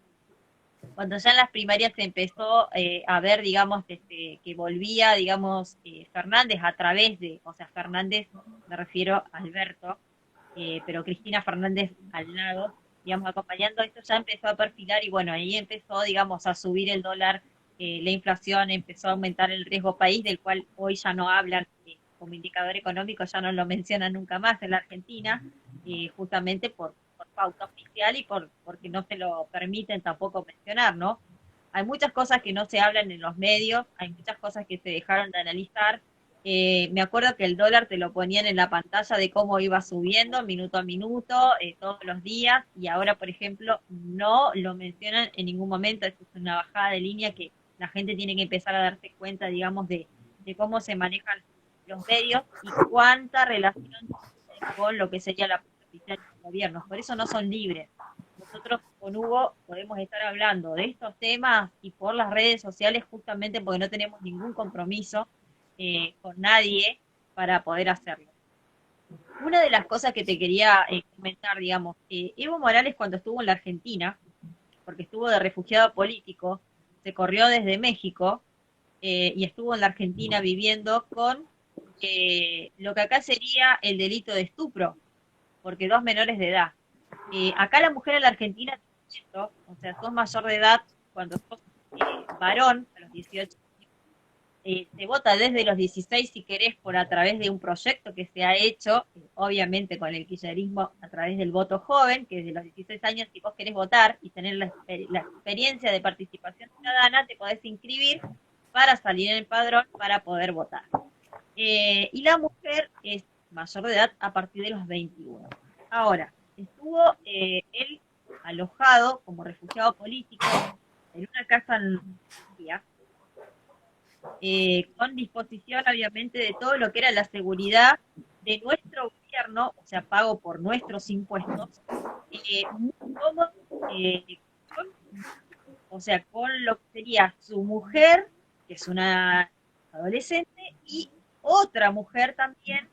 cuando ya en las primarias se empezó a ver, digamos, que volvía, digamos, Fernández a través o sea, Fernández, me refiero a Alberto, pero Cristina Fernández al lado, digamos, acompañando esto, ya empezó a perfilar y bueno, ahí empezó, digamos, a subir el dólar, la inflación, empezó a aumentar el riesgo país, del cual hoy ya no hablan como indicador económico, ya no lo mencionan nunca más en la Argentina, justamente por pauta oficial y porque no se lo permiten tampoco mencionar, ¿no? Hay muchas cosas que no se hablan en los medios, hay muchas cosas que se dejaron de analizar. Me acuerdo que el dólar te lo ponían en la pantalla de cómo iba subiendo minuto a minuto, todos los días, y ahora, por ejemplo, no lo mencionan en ningún momento. Esto es una bajada de línea que la gente tiene que empezar a darse cuenta, digamos, de cómo se manejan los medios y cuánta relación tienen con lo que sería la parte oficial de los gobiernos. Por eso no son libres. Nosotros con Hugo podemos estar hablando de estos temas y por las redes sociales justamente porque no tenemos ningún compromiso con nadie para poder hacerlo. Una de las cosas que te quería comentar, digamos, Evo Morales cuando estuvo en la Argentina, porque estuvo de refugiado político, se corrió desde México y estuvo en la Argentina viviendo con lo que acá sería el delito de estupro, porque dos menores de edad. Acá la mujer en la Argentina, o sea, sos mayor de edad cuando sos varón, a los 18 se vota desde los 16 si querés por a través de un proyecto que se ha hecho, obviamente con el kirchnerismo a través del voto joven, que desde los 16 años si vos querés votar y tener la experiencia de participación ciudadana, te podés inscribir para salir en el padrón para poder votar. Y la mujer es mayor de edad a partir de los 21. Ahora, estuvo él alojado como refugiado político en una casa en Turquía, con disposición obviamente de todo lo que era la seguridad de nuestro gobierno, o sea, pago por nuestros impuestos, muy cómodo, con, o sea, con lo que sería su mujer, que es una adolescente, y otra mujer también,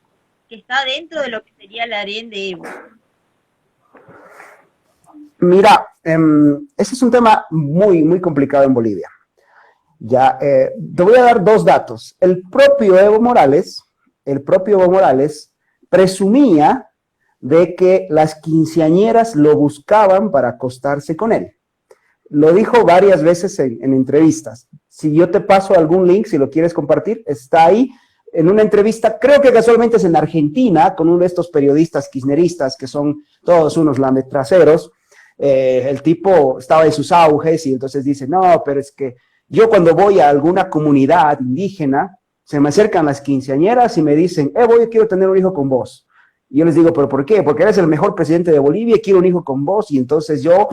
que está dentro de lo que sería el harén de Evo. Mira, ese es un tema muy, muy complicado en Bolivia. Ya, te voy a dar dos datos. El propio Evo Morales presumía de que las quinceañeras lo buscaban para acostarse con él. Lo dijo varias veces en entrevistas. Si yo te paso algún link, si lo quieres compartir, está ahí en una entrevista, creo que casualmente es en Argentina, con uno de estos periodistas kirchneristas que son todos unos lametraseros. El tipo estaba en sus auges y entonces dice, no, pero es que yo cuando voy a alguna comunidad indígena, se me acercan las quinceañeras y me dicen, Evo, yo quiero tener un hijo con vos. Y yo les digo, ¿pero por qué? Porque eres el mejor presidente de Bolivia y quiero un hijo con vos. Y entonces yo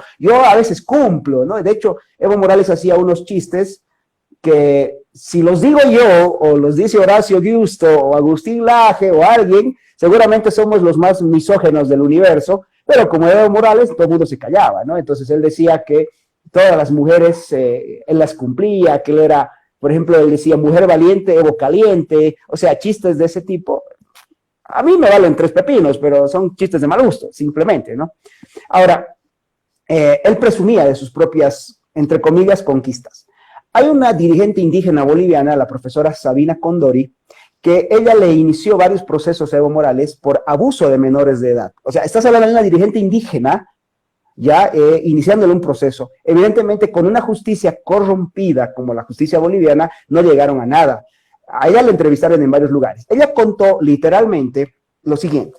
a veces cumplo, ¿no? De hecho, Evo Morales hacía unos chistes que si los digo yo, o los dice Horacio Gusto, o Agustín Laje, o alguien, seguramente somos los más misógenos del universo, pero como Evo Morales, todo el mundo se callaba, ¿no? Entonces él decía que todas las mujeres, él las cumplía, que él era, por ejemplo, él decía mujer valiente, Evo caliente, o sea, chistes de ese tipo. A mí me valen tres pepinos, pero son chistes de mal gusto, simplemente, ¿no? Ahora, él presumía de sus propias, entre comillas, conquistas. Hay una dirigente indígena boliviana, la profesora Sabina Condori, que ella le inició varios procesos a Evo Morales por abuso de menores de edad. O sea, estás hablando de una dirigente indígena ya iniciándole un proceso. Evidentemente, con una justicia corrompida como la justicia boliviana, no llegaron a nada. A ella la entrevistaron en varios lugares. Ella contó literalmente lo siguiente.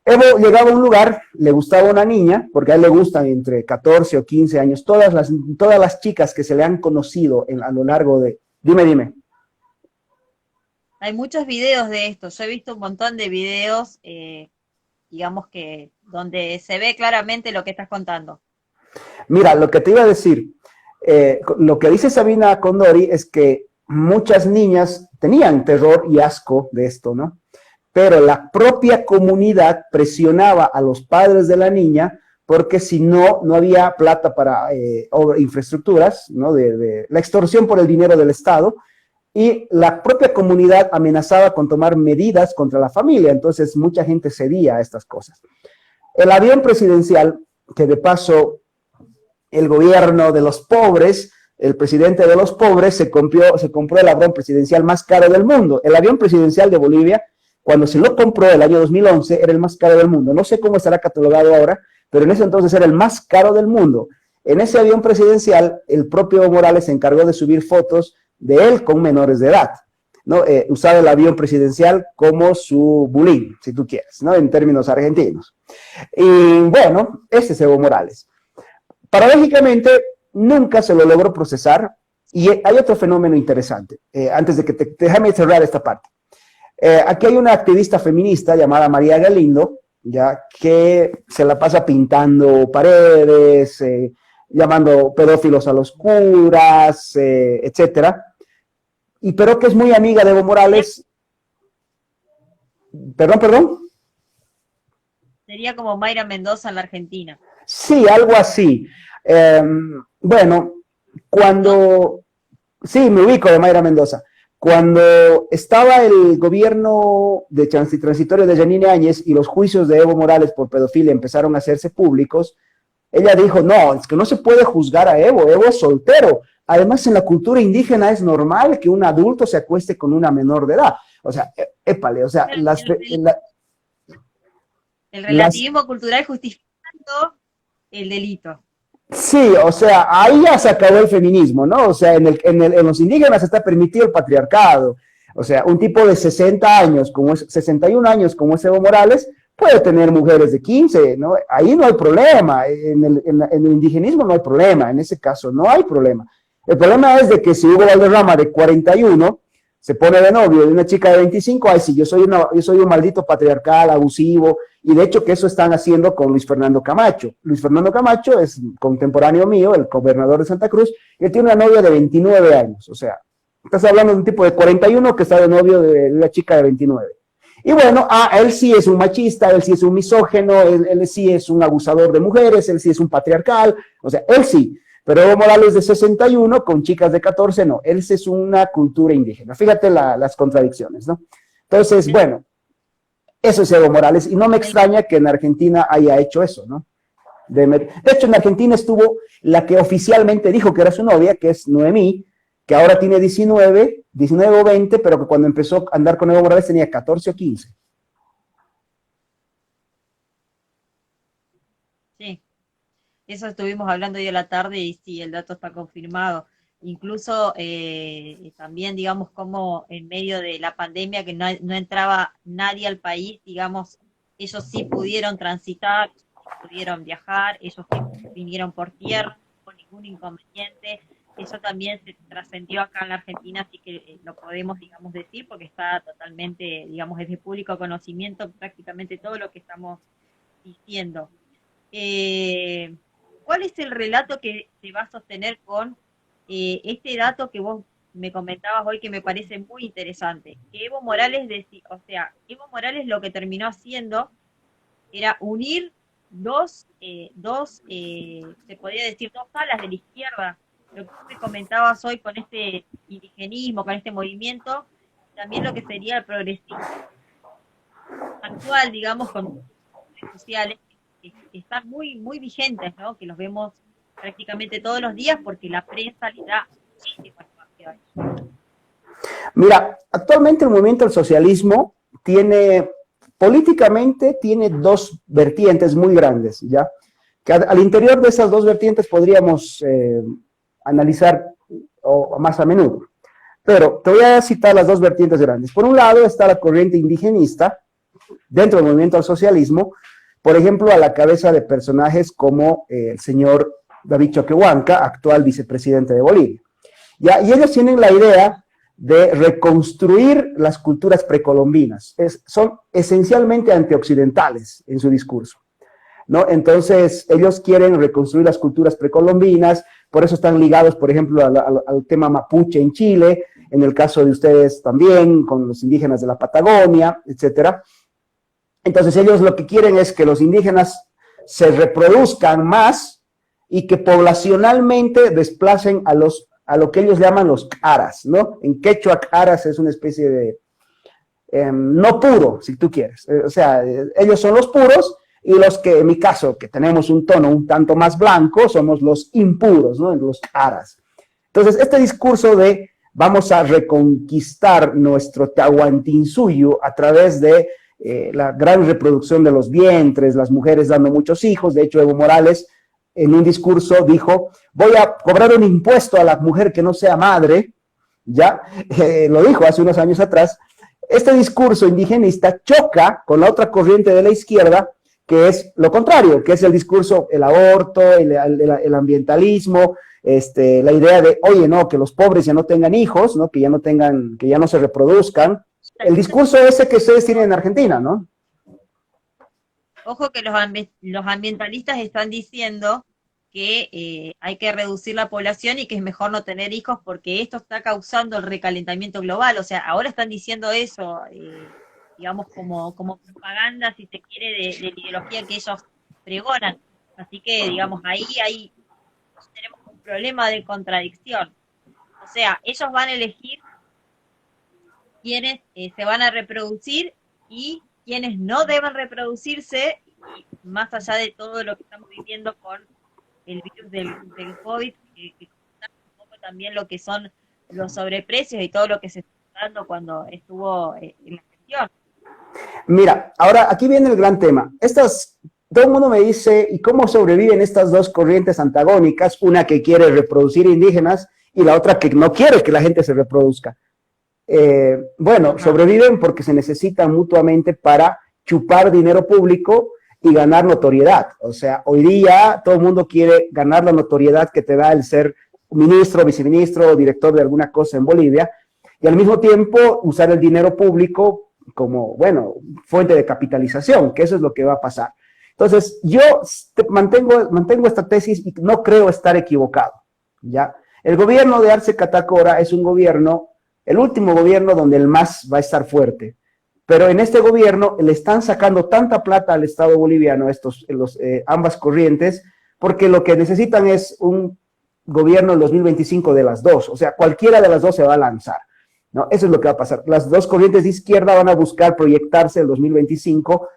Evo llegaba a un lugar, le gustaba una niña, porque a él le gustan entre 14 o 15 años, todas las chicas que se le han conocido a lo largo de... Dime. Hay muchos videos de esto, yo he visto un montón de videos, digamos que donde se ve claramente lo que estás contando. Mira, lo que te iba a decir, lo que dice Sabina Condori es que muchas niñas tenían terror y asco de esto, ¿no? Pero la propia comunidad presionaba a los padres de la niña porque si no, no había plata para infraestructuras, ¿no? De la extorsión por el dinero del Estado, y la propia comunidad amenazaba con tomar medidas contra la familia, entonces mucha gente cedía a estas cosas. El avión presidencial, que de paso el gobierno de los pobres, el presidente de los pobres se compró el avión presidencial más caro del mundo. El avión presidencial de Bolivia, cuando se lo compró el año 2011, era el más caro del mundo. No sé cómo estará catalogado ahora, pero en ese entonces era el más caro del mundo. En ese avión presidencial, el propio Evo Morales se encargó de subir fotos de él con menores de edad, ¿no? Usaba el avión presidencial como su bulín, si tú quieres, ¿no? En términos argentinos. Y bueno, ese es Evo Morales. Paradójicamente, nunca se lo logró procesar, y hay otro fenómeno interesante, antes de que déjame cerrar esta parte. Aquí hay una activista feminista llamada María Galindo, ya que se la pasa pintando paredes, llamando pedófilos a los curas, etcétera. Y pero que es muy amiga de Evo Morales. Perdón. Sería como Mayra Mendoza en la Argentina. Sí, algo así. Bueno, cuando... Sí, me ubico de Mayra Mendoza. Cuando estaba el gobierno de transitorio de Yanine Áñez y los juicios de Evo Morales por pedofilia empezaron a hacerse públicos, ella dijo, no, es que no se puede juzgar a Evo, Evo es soltero. Además, en la cultura indígena es normal que un adulto se acueste con una menor de edad. O sea, épale, o sea, el relativismo cultural justificando el delito. Sí, o sea, ahí ya se acabó el feminismo, ¿no? O sea, en los indígenas está permitido el patriarcado. O sea, un tipo de 60 años, como es 61 años, como es Evo Morales, puede tener mujeres de 15, ¿no? Ahí no hay problema. En el indigenismo no hay problema. En ese caso no hay problema. El problema es de que si Hugo Valderrama de 41 se pone de novio de una chica de 25, ay, sí, yo soy un maldito patriarcal, abusivo, y de hecho que eso están haciendo con Luis Fernando Camacho. Luis Fernando Camacho es contemporáneo mío, el gobernador de Santa Cruz, y él tiene una novia de 29 años, o sea, estás hablando de un tipo de 41 que está de novio de una chica de 29. Y bueno, él sí es un machista, él sí es un misógeno, él sí es un abusador de mujeres, él sí es un patriarcal, o sea, él sí. Pero Evo Morales de 61 con chicas de 14, no, él es una cultura indígena. Fíjate las contradicciones, ¿no? Entonces, bueno, eso es Evo Morales y no me extraña que en Argentina haya hecho eso, ¿no? De hecho, en Argentina estuvo la que oficialmente dijo que era su novia, que es Noemí, que ahora tiene 19 o 20, pero que cuando empezó a andar con Evo Morales tenía 14 o 15. Sí. Eso estuvimos hablando hoy a la tarde y sí, el dato está confirmado. Incluso también, digamos, como en medio de la pandemia que no entraba nadie al país, digamos, ellos sí pudieron transitar, pudieron viajar, ellos sí vinieron por tierra, sin ningún inconveniente. Eso también se trascendió acá en la Argentina, así que lo podemos, digamos, decir, porque está totalmente, digamos, es de público conocimiento prácticamente todo lo que estamos diciendo. Eh, ¿Cuál es el relato que se va a sostener con este dato que vos me comentabas hoy que me parece muy interesante? Que Evo Morales, Evo Morales lo que terminó haciendo era unir se podría decir, dos alas de la izquierda. Lo que tú me comentabas hoy con este indigenismo, con este movimiento, también lo que sería el progresismo actual, digamos, con redes sociales que están muy, muy vigentes, ¿no? Que los vemos prácticamente todos los días porque la prensa le da muchísimo espacio a eso. Mira, actualmente el movimiento del socialismo políticamente tiene dos vertientes muy grandes, ¿ya? Que al interior de esas dos vertientes podríamos analizar más a menudo. Pero te voy a citar las dos vertientes grandes. Por un lado está la corriente indigenista, dentro del movimiento al socialismo, por ejemplo, a la cabeza de personajes como el señor David Choquehuanca, actual vicepresidente de Bolivia. ¿Ya? Y ellos tienen la idea de reconstruir las culturas precolombinas. Son esencialmente antioccidentales en su discurso, ¿no? Entonces, ellos quieren reconstruir las culturas precolombinas, por eso están ligados, por ejemplo, al tema mapuche en Chile, en el caso de ustedes también, con los indígenas de la Patagonia, etcétera. Entonces ellos lo que quieren es que los indígenas se reproduzcan más y que poblacionalmente desplacen a lo que ellos llaman los caras, ¿no? En quechua, caras es una especie de no puro, si tú quieres. O sea, ellos son los puros y los que, en mi caso, que tenemos un tono un tanto más blanco, somos los impuros, ¿no? Los caras. Entonces, este discurso de vamos a reconquistar nuestro Tahuantinsuyo a través de la gran reproducción de los vientres, las mujeres dando muchos hijos. De hecho, Evo Morales en un discurso dijo, voy a cobrar un impuesto a la mujer que no sea madre, ya, lo dijo hace unos años atrás. Este discurso indigenista choca con la otra corriente de la izquierda, que es lo contrario, que es el discurso, el aborto, el ambientalismo, la idea de, oye, no, que los pobres ya no tengan hijos, ¿no? Que ya no se reproduzcan. El discurso ese que ustedes tienen en Argentina, ¿no? Ojo que los ambientalistas están diciendo que hay que reducir la población y que es mejor no tener hijos porque esto está causando el recalentamiento global. O sea, ahora están diciendo eso, digamos, como propaganda, si se quiere, de la ideología que ellos pregonan. Así que, digamos, ahí tenemos un problema de contradicción. O sea, ellos van a elegir quiénes se van a reproducir y quienes no deben reproducirse, y más allá de todo lo que estamos viviendo con el virus del COVID, que un poco también lo que son los sobreprecios y todo lo que se está dando cuando estuvo en la gestión. Mira, ahora aquí viene el gran tema. Todo el mundo me dice, ¿y cómo sobreviven estas dos corrientes antagónicas? Una que quiere reproducir indígenas y la otra que no quiere que la gente se reproduzca. Bueno, sobreviven porque se necesitan mutuamente para chupar dinero público y ganar notoriedad. O sea, hoy día todo el mundo quiere ganar la notoriedad que te da el ser ministro, viceministro o director de alguna cosa en Bolivia y al mismo tiempo usar el dinero público como, bueno, fuente de capitalización, que eso es lo que va a pasar. Entonces, yo mantengo esta tesis y no creo estar equivocado, ¿ya? El gobierno de Arce Catacora es un gobierno, el último gobierno donde el MAS va a estar fuerte, pero en este gobierno le están sacando tanta plata al Estado boliviano, ambas corrientes, porque lo que necesitan es un gobierno en 2025 de las dos, o sea, cualquiera de las dos se va a lanzar, ¿no? Eso es lo que va a pasar. Las dos corrientes de izquierda van a buscar proyectarse en 2025,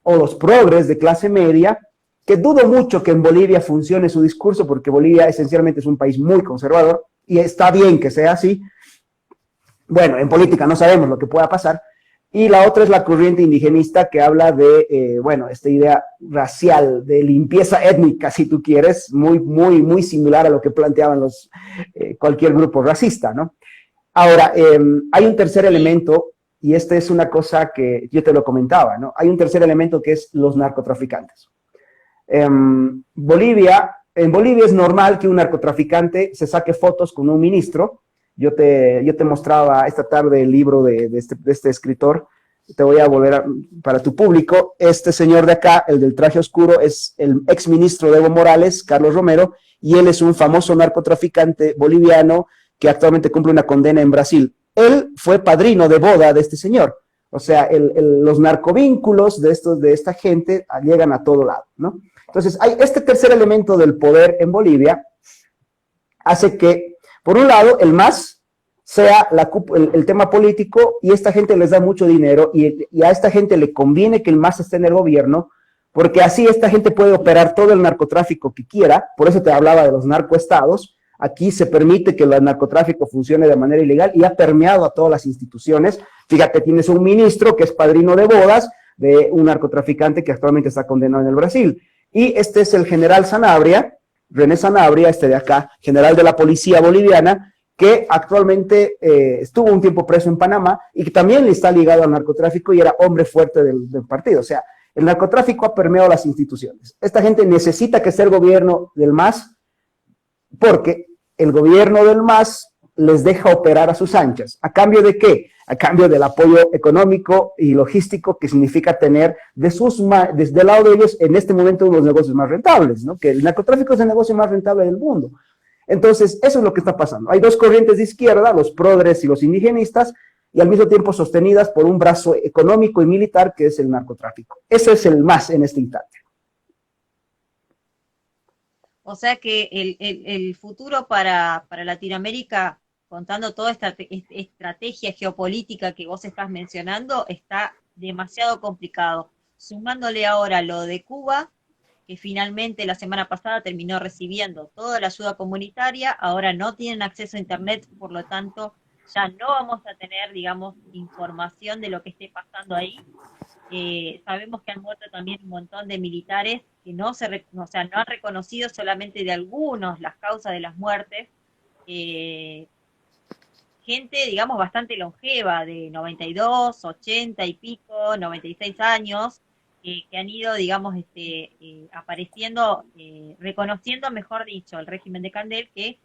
o los progres de clase media, que dudo mucho que en Bolivia funcione su discurso, porque Bolivia esencialmente es un país muy conservador, y está bien que sea así. Bueno, en política no sabemos lo que pueda pasar. Y la otra es la corriente indigenista que habla de, bueno, esta idea racial, de limpieza étnica, si tú quieres, muy similar a lo que planteaban cualquier grupo racista, ¿no? Ahora, hay un tercer elemento, y esta es una cosa que yo te lo comentaba, ¿no? Hay un tercer elemento que es los narcotraficantes. En Bolivia es normal que un narcotraficante se saque fotos con un ministro. Yo te mostraba esta tarde el libro de este escritor. Te voy a para tu público. Este señor de acá, el del traje oscuro, es el exministro de Evo Morales, Carlos Romero, y él es un famoso narcotraficante boliviano que actualmente cumple una condena en Brasil. Él fue padrino de boda de este señor. O sea, los narcovínculos de esta gente llegan a todo lado, ¿no? Entonces, hay este tercer elemento del poder en Bolivia, hace que, por un lado, el MAS sea el tema político y esta gente les da mucho dinero y a esta gente le conviene que el MAS esté en el gobierno porque así esta gente puede operar todo el narcotráfico que quiera. Por eso te hablaba de los narcoestados. Aquí se permite que el narcotráfico funcione de manera ilegal y ha permeado a todas las instituciones. Fíjate, tienes un ministro que es padrino de bodas de un narcotraficante que actualmente está condenado en el Brasil. Y este es el general Sanabria, René Sanabria, este de acá, general de la policía boliviana, que actualmente estuvo un tiempo preso en Panamá y que también le está ligado al narcotráfico y era hombre fuerte del partido. O sea, el narcotráfico ha permeado las instituciones. Esta gente necesita que sea el gobierno del MAS porque el gobierno del MAS les deja operar a sus anchas. ¿A cambio de qué? A cambio del apoyo económico y logístico que significa tener desde el lado de ellos en este momento uno de los negocios más rentables, ¿no? Que el narcotráfico es el negocio más rentable del mundo. Entonces, eso es lo que está pasando. Hay dos corrientes de izquierda, los progres y los indigenistas, y al mismo tiempo sostenidas por un brazo económico y militar que es el narcotráfico. Eso es el MAS en este instante. O sea que el futuro para Latinoamérica, contando toda esta estrategia geopolítica que vos estás mencionando, está demasiado complicado. Sumándole ahora lo de Cuba, que finalmente la semana pasada terminó recibiendo toda la ayuda comunitaria, ahora no tienen acceso a Internet, por lo tanto ya no vamos a tener, digamos, información de lo que esté pasando ahí. Sabemos que han muerto también un montón de militares que no han reconocido solamente de algunos las causas de las muertes. Gente, digamos, bastante longeva, de 92, 80 y pico, 96 años, que han ido, digamos, apareciendo, reconociendo, mejor dicho, el régimen de Candel, que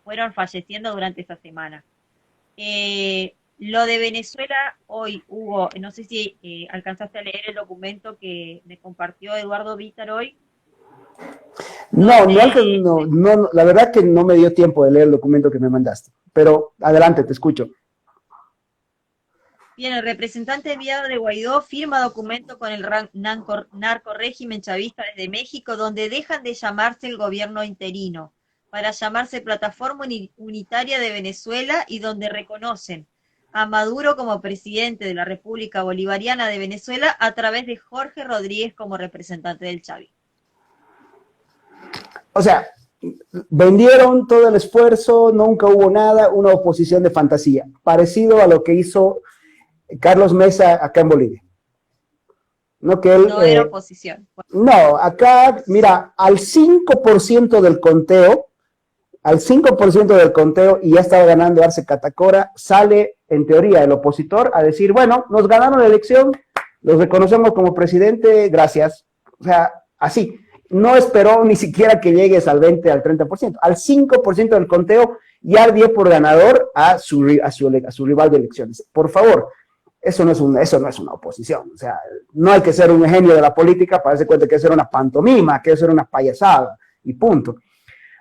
fueron falleciendo durante esa semana. Lo de Venezuela, hoy hubo, no sé si alcanzaste a leer el documento que me compartió Eduardo Vítar hoy. No, donde la verdad que no me dio tiempo de leer el documento que me mandaste, pero adelante, te escucho. bien, el representante enviado de Guaidó firma documento con el narco régimen chavista desde México, donde dejan de llamarse el gobierno interino para llamarse Plataforma Unitaria de Venezuela y donde reconocen a Maduro como presidente de la República Bolivariana de Venezuela a través de Jorge Rodríguez como representante del chavismo. O sea, vendieron todo el esfuerzo, nunca hubo nada, una oposición de fantasía, parecido a lo que hizo Carlos Mesa acá en Bolivia. No, que él, No era oposición. no, acá, mira, al 5% del conteo, y ya estaba ganando Arce Catacora, sale en teoría el opositor a decir, bueno, nos ganaron la elección, los reconocemos como presidente, gracias. O sea, así. No esperó ni siquiera que llegues al 20, al 30%. Al 5% del conteo ya dio por ganador a su rival de elecciones. Por favor, eso no es una oposición. O sea, no hay que ser un genio de la política para darse cuenta que eso era una pantomima, que eso era una payasada, y punto.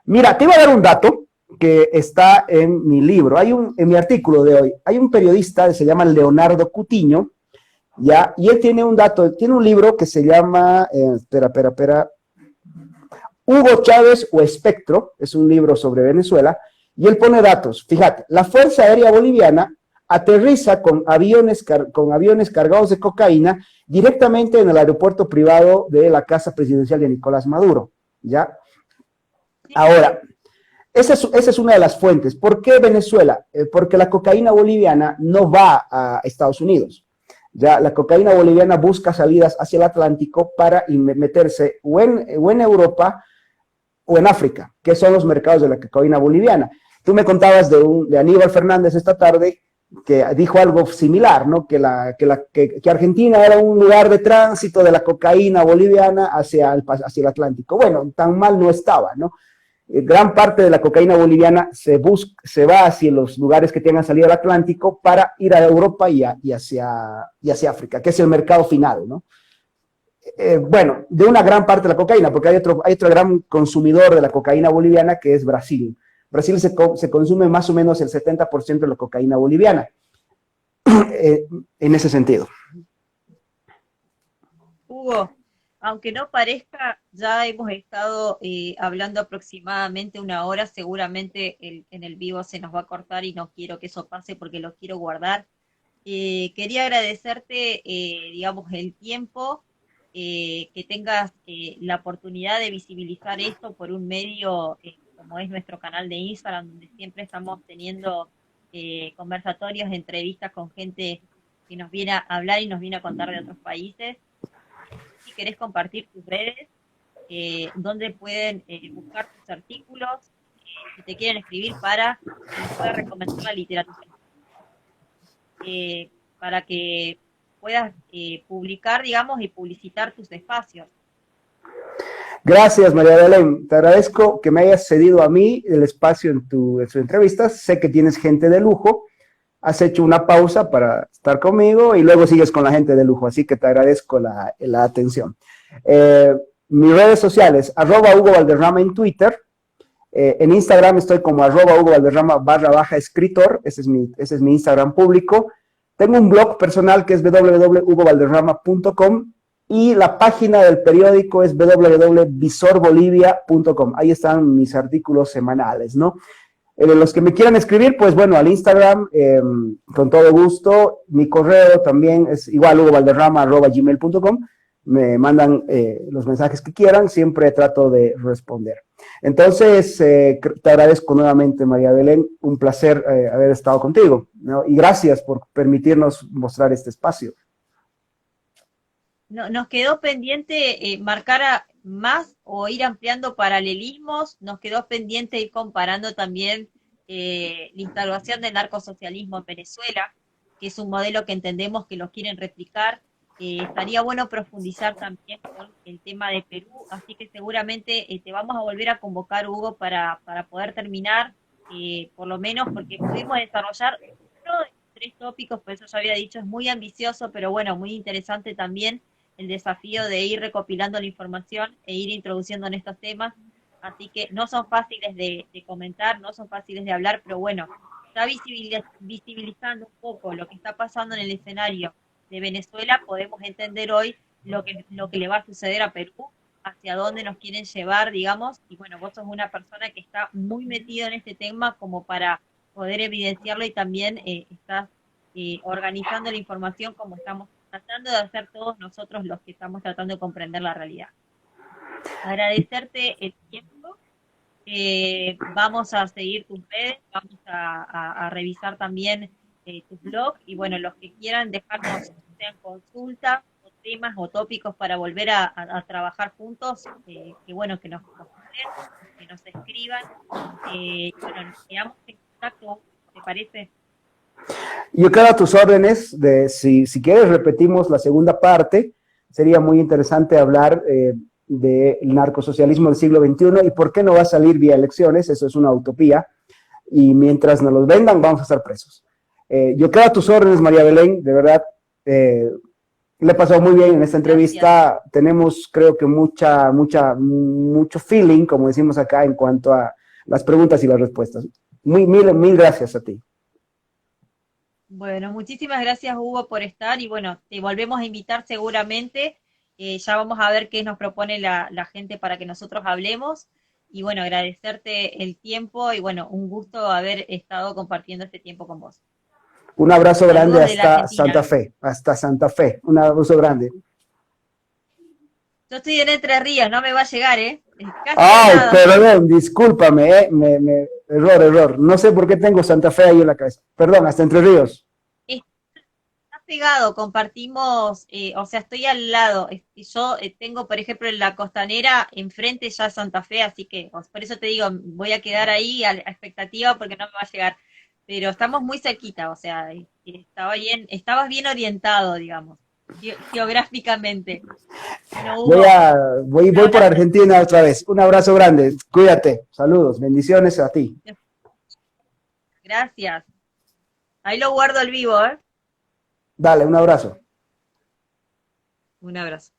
Mira, te iba a dar un dato que está en mi libro, en mi artículo de hoy. Hay un periodista que se llama Leonardo Cutiño, ¿ya? Y él tiene un dato, tiene un libro que se llama, espera, Hugo Chávez o Espectro, es un libro sobre Venezuela, y él pone datos. Fíjate, la Fuerza Aérea Boliviana aterriza con aviones cargados de cocaína directamente en el aeropuerto privado de la casa presidencial de Nicolás Maduro, ¿ya? Ahora, esa es una de las fuentes. ¿Por qué Venezuela? Porque la cocaína boliviana no va a Estados Unidos. Ya la cocaína boliviana busca salidas hacia el Atlántico para meterse o en Europa o en África, que son los mercados de la cocaína boliviana. Tú me contabas de Aníbal Fernández esta tarde, que dijo algo similar, ¿no? Que Argentina era un lugar de tránsito de la cocaína boliviana hacia el Atlántico. Bueno, tan mal no estaba, ¿no? Gran parte de la cocaína boliviana se va hacia los lugares que tengan salida al Atlántico para ir a Europa y hacia África, que es el mercado final, ¿no? Bueno, de una gran parte de la cocaína, porque hay otro gran consumidor de la cocaína boliviana que es Brasil. Brasil se consume más o menos el 70% de la cocaína boliviana, en ese sentido. Hugo, aunque no parezca, ya hemos estado hablando aproximadamente una hora, seguramente en el vivo se nos va a cortar y no quiero que eso pase porque lo quiero guardar. Quería agradecerte, digamos, el tiempo, que tengas la oportunidad de visibilizar esto por un medio como es nuestro canal de Instagram, donde siempre estamos teniendo conversatorios, entrevistas con gente que nos viene a hablar y nos viene a contar de otros países. Si querés compartir tus redes, donde pueden buscar tus artículos, si te quieren escribir para que les pueda recomendar la literatura, para que puedas publicar, digamos, y publicitar tus espacios. Gracias, María Belén. Te agradezco que me hayas cedido a mí el espacio en tu entrevista. Sé que tienes gente de lujo. Has hecho una pausa para estar conmigo y luego sigues con la gente de lujo, así que te agradezco la atención. Mis redes sociales, @Hugo Valderrama en Twitter, en Instagram estoy como @Hugo Valderrama _escritor, ese es mi Instagram público. Tengo un blog personal que es www.hugovalderrama.com y la página del periódico es www.visorbolivia.com. Ahí están mis artículos semanales, ¿no? Los que me quieran escribir, pues bueno, al Instagram, con todo gusto. Mi correo también es igual, hugovalderrama@gmail.com. Me mandan los mensajes que quieran, siempre trato de responder. Entonces, te agradezco nuevamente, María Belén, un placer haber estado contigo, ¿no? Y gracias por permitirnos mostrar este espacio. No, nos quedó pendiente marcar más o ir ampliando paralelismos, nos quedó pendiente ir comparando también la instalación del narcosocialismo en Venezuela, que es un modelo que entendemos que lo quieren replicar. Estaría bueno profundizar también con el tema de Perú, así que seguramente te vamos a volver a convocar, Hugo, para poder terminar, por lo menos porque pudimos desarrollar uno de los 3 tópicos, por eso ya había dicho, es muy ambicioso, pero bueno, muy interesante también el desafío de ir recopilando la información e ir introduciendo en estos temas. así que no son fáciles de comentar, no son fáciles de hablar, pero bueno, está visibilizando un poco lo que está pasando en el escenario de Venezuela, podemos entender hoy lo que le va a suceder a Perú, hacia dónde nos quieren llevar, digamos, y bueno, vos sos una persona que está muy metida en este tema como para poder evidenciarlo y también estás organizando la información como estamos tratando de hacer todos nosotros los que estamos tratando de comprender la realidad. Agradecerte el tiempo. Vamos a seguir tus redes, vamos a revisar también tu blog y bueno, los que quieran dejarnos, sean consultas o temas o tópicos para volver a trabajar juntos, que bueno, que nos consulten, que nos escriban. Bueno, nos quedamos en contacto, ¿te parece? Yo quedo a tus órdenes, si quieres repetimos la segunda parte, sería muy interesante hablar del narcosocialismo del siglo XXI y por qué no va a salir vía elecciones, eso es una utopía, y mientras nos los vendan vamos a estar presos. Yo quedo a tus órdenes, María Belén, de verdad, le he pasado muy bien en esta entrevista, Gracias. tenemos creo que mucho feeling, como decimos acá, en cuanto a las preguntas y las respuestas. Mil gracias a ti. Bueno, muchísimas gracias Hugo por estar y bueno, te volvemos a invitar seguramente. Ya vamos a ver qué nos propone la gente para que nosotros hablemos. Y bueno, agradecerte el tiempo y bueno, un gusto haber estado compartiendo este tiempo con vos. Un abrazo grande Saludos de la hasta Santa Argentina. Fe, hasta Santa Fe. Un abrazo grande. Yo estoy en Entre Ríos, no me va a llegar, ¿eh? Es casi al Ay, lado. perdón, discúlpame, error. No sé por qué tengo Santa Fe ahí en la cabeza. Perdón, hasta Entre Ríos. Está pegado, compartimos, o sea, estoy al lado. Yo tengo, por ejemplo, en la costanera, enfrente ya Santa Fe, así que por eso te digo, voy a quedar ahí a expectativa porque no me va a llegar. Pero estamos muy cerquita, o sea, estabas bien orientado, digamos, geográficamente. Bueno, Hugo, un Voy por abrazo. Argentina otra vez. Un abrazo grande. Cuídate. Saludos. Bendiciones a ti. Gracias. Ahí lo guardo al vivo, ¿eh? Dale, un abrazo. Un abrazo.